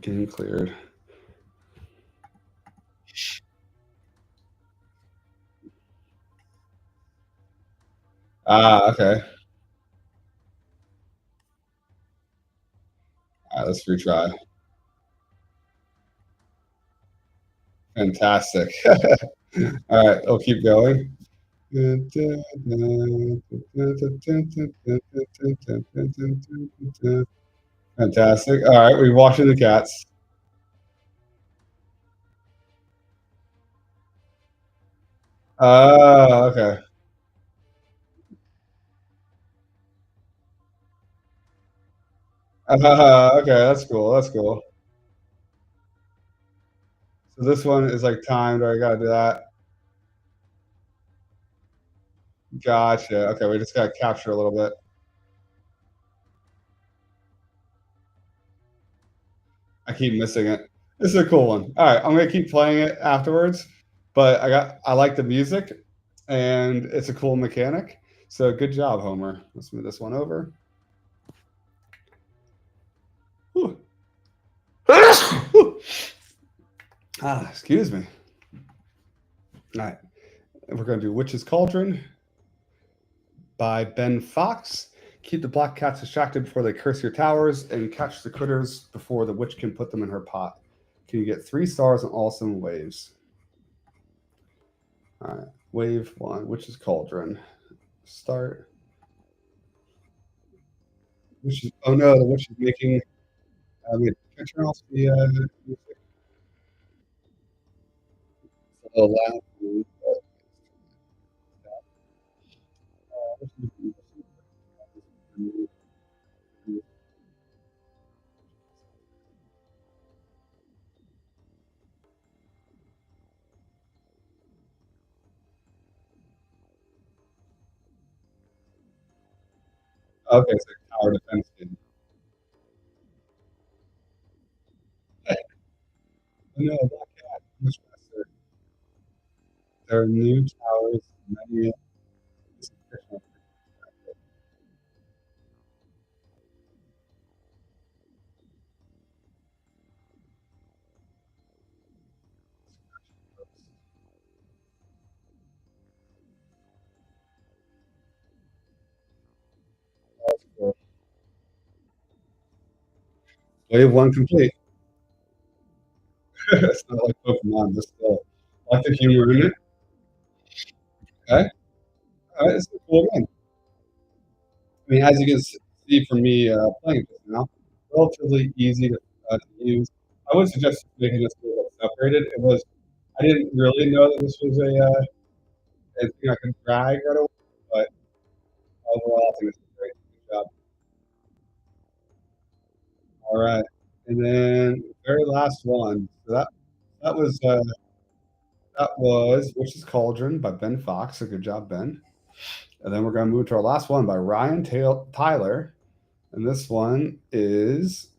game cleared. Ah, okay. All right, let's retry. Fantastic. All right, I'll keep going. Fantastic. All right, we're washing the cats. Oh, okay. Okay, that's cool. That's cool. So this one is like timed. I gotta do that. Gotcha. Okay, we just gotta capture a little bit. I keep missing it. This is a cool one. All right, I'm gonna keep playing it afterwards. But I like the music, and it's a cool mechanic. So good job, Homer. Let's move this one over. Whew. Excuse me. All right, we're gonna do Witch's Cauldron by Ben Fox. Keep the black cats distracted before they curse your towers, and catch the critters before the witch can put them in her pot. Can you get 3 stars on all 7 waves? All right, wave 1, Witch's Cauldron. Start. Witch is, oh no, the witch is making. I mean, can I turn off the music? It's a little loud. Okay, so tower defense game. Hey, no, black cat. Much faster. There are new towers. Many. Wave 1 complete. It's not like Pokemon, but still. I like the humor in it. Okay. All right, it's a cool game. I mean, as you can see from me playing this now, relatively easy to use. I would suggest making this a little separated. It was I didn't really know that this was a thing I could drag right away, but overall, I think it's a great good job. All right, and then very last one. So that That was Witch's Cauldron by Ben Fox. So good job, Ben. And then we're going to move to our last one by Ryan Tyler. And this one is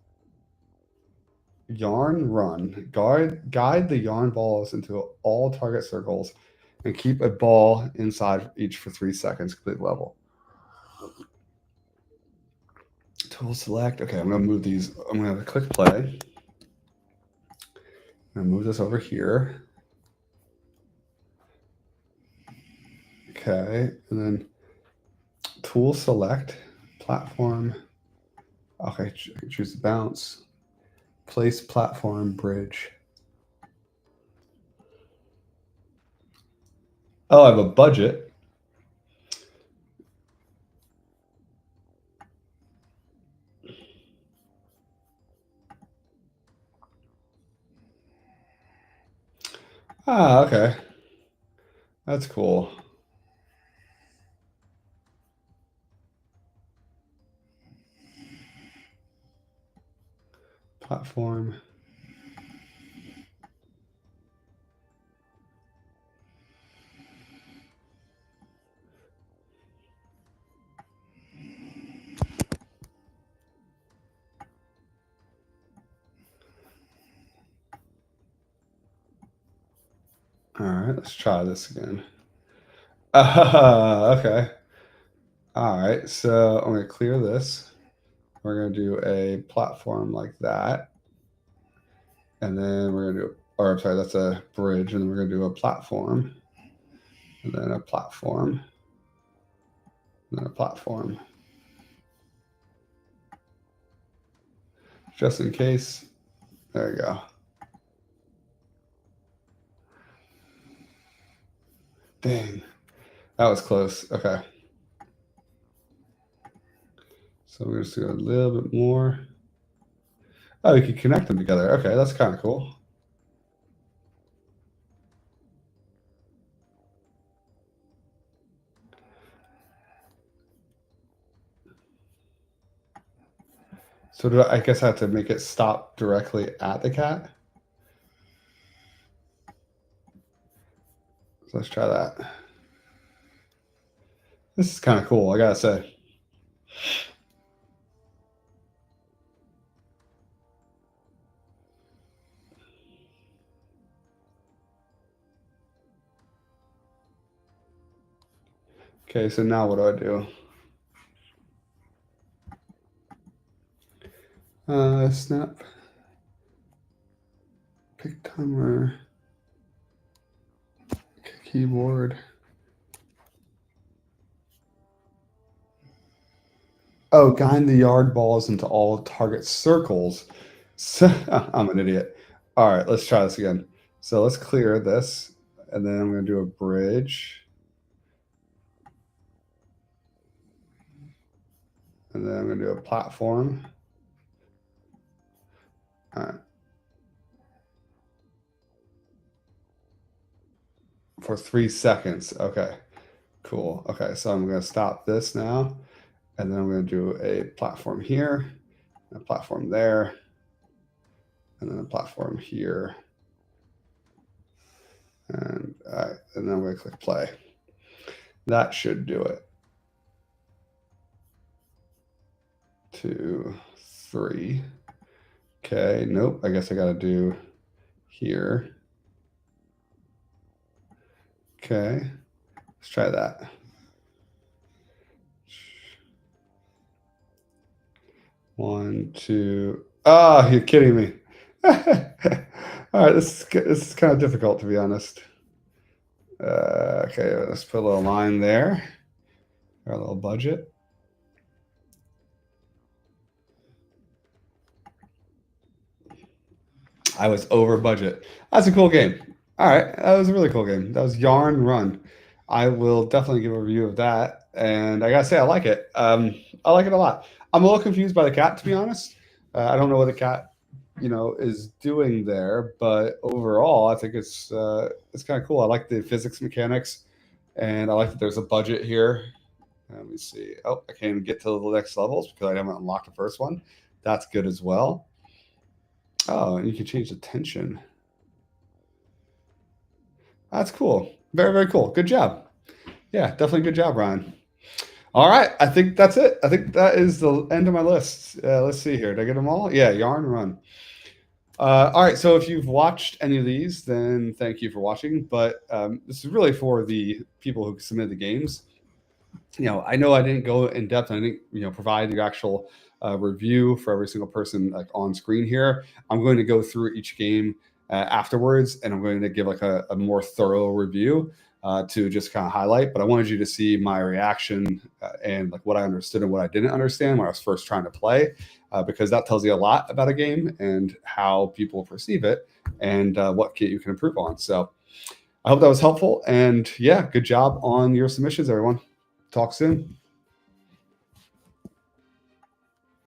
Yarn Run. Guide the yarn balls into all target circles and keep a ball inside each for 3 seconds, complete level. Tool select. Okay, I'm going to move these. I'm going to click play. I'm going to move this over here. Okay, and then tool select, platform. Okay, choose the bounce. Place platform bridge. Oh, I have a budget. Ah, okay. That's cool. Platform. All right, let's try this again. Okay. All right, so I'm going to clear this. We're going to do a platform like that. And then we're going to do, or I'm sorry, that's a bridge. And then we're going to do a platform. And then a platform. And then a platform. Just in case. There you go. Dang. That was close. Okay. So we're just going to do a little bit more. Oh, we can connect them together. Okay, that's kind of cool. So do I guess I have to make it stop directly at the cat? So let's try that. This is kind of cool, I gotta say. Okay, so now what do? Snap. Pick timer. Keyboard. Oh, guide the yard balls into all target circles. So, I'm an idiot. All right, let's try this again. So let's clear this, and then I'm going to do a bridge. And then I'm going to do a platform. All right. For 3 seconds. Okay, cool. Okay, so I'm going to stop this now. And then I'm going to do a platform here, a platform there, and then a platform here. And then I'm going to click play. That should do it. 2, 3. Okay, nope. I guess I got to do here. Okay, let's try that. One, two. Ah, you're kidding me. All right, this is kind of difficult, to be honest. Okay, let's put a little line there. Our little budget. I was over budget. That's a cool game. All right, that was a really cool game. That was Yarn Run. I will definitely give a review of that, and I gotta say I like it. I like it a lot. I'm a little confused by the cat, to be honest. I don't know what the cat, is doing there, but overall, I think it's kind of cool. I like the physics mechanics, and I like that there's a budget here. Let me see. Oh, I can't even get to the next levels because I haven't unlocked the first one. That's good as well. Oh, and you can change the tension. That's cool. Very, very cool. Good job. Yeah, definitely good job, Ryan. All right, I think that's it. I think that is the end of my list. Let's see here. Did I get them all? Yeah, yarn, run. All right, so if you've watched any of these, then thank you for watching. But this is really for the people who submitted the games. I know I didn't go in depth. I didn't, provide the actual review for every single person like on screen here. I'm going to go through each game afterwards, and I'm going to give like a more thorough review to just kind of highlight. But I wanted you to see my reaction and like what I understood and what I didn't understand when I was first trying to play, because that tells you a lot about a game and how people perceive it and what you can improve on. So I hope that was helpful. And yeah, good job on your submissions, everyone. Talk soon.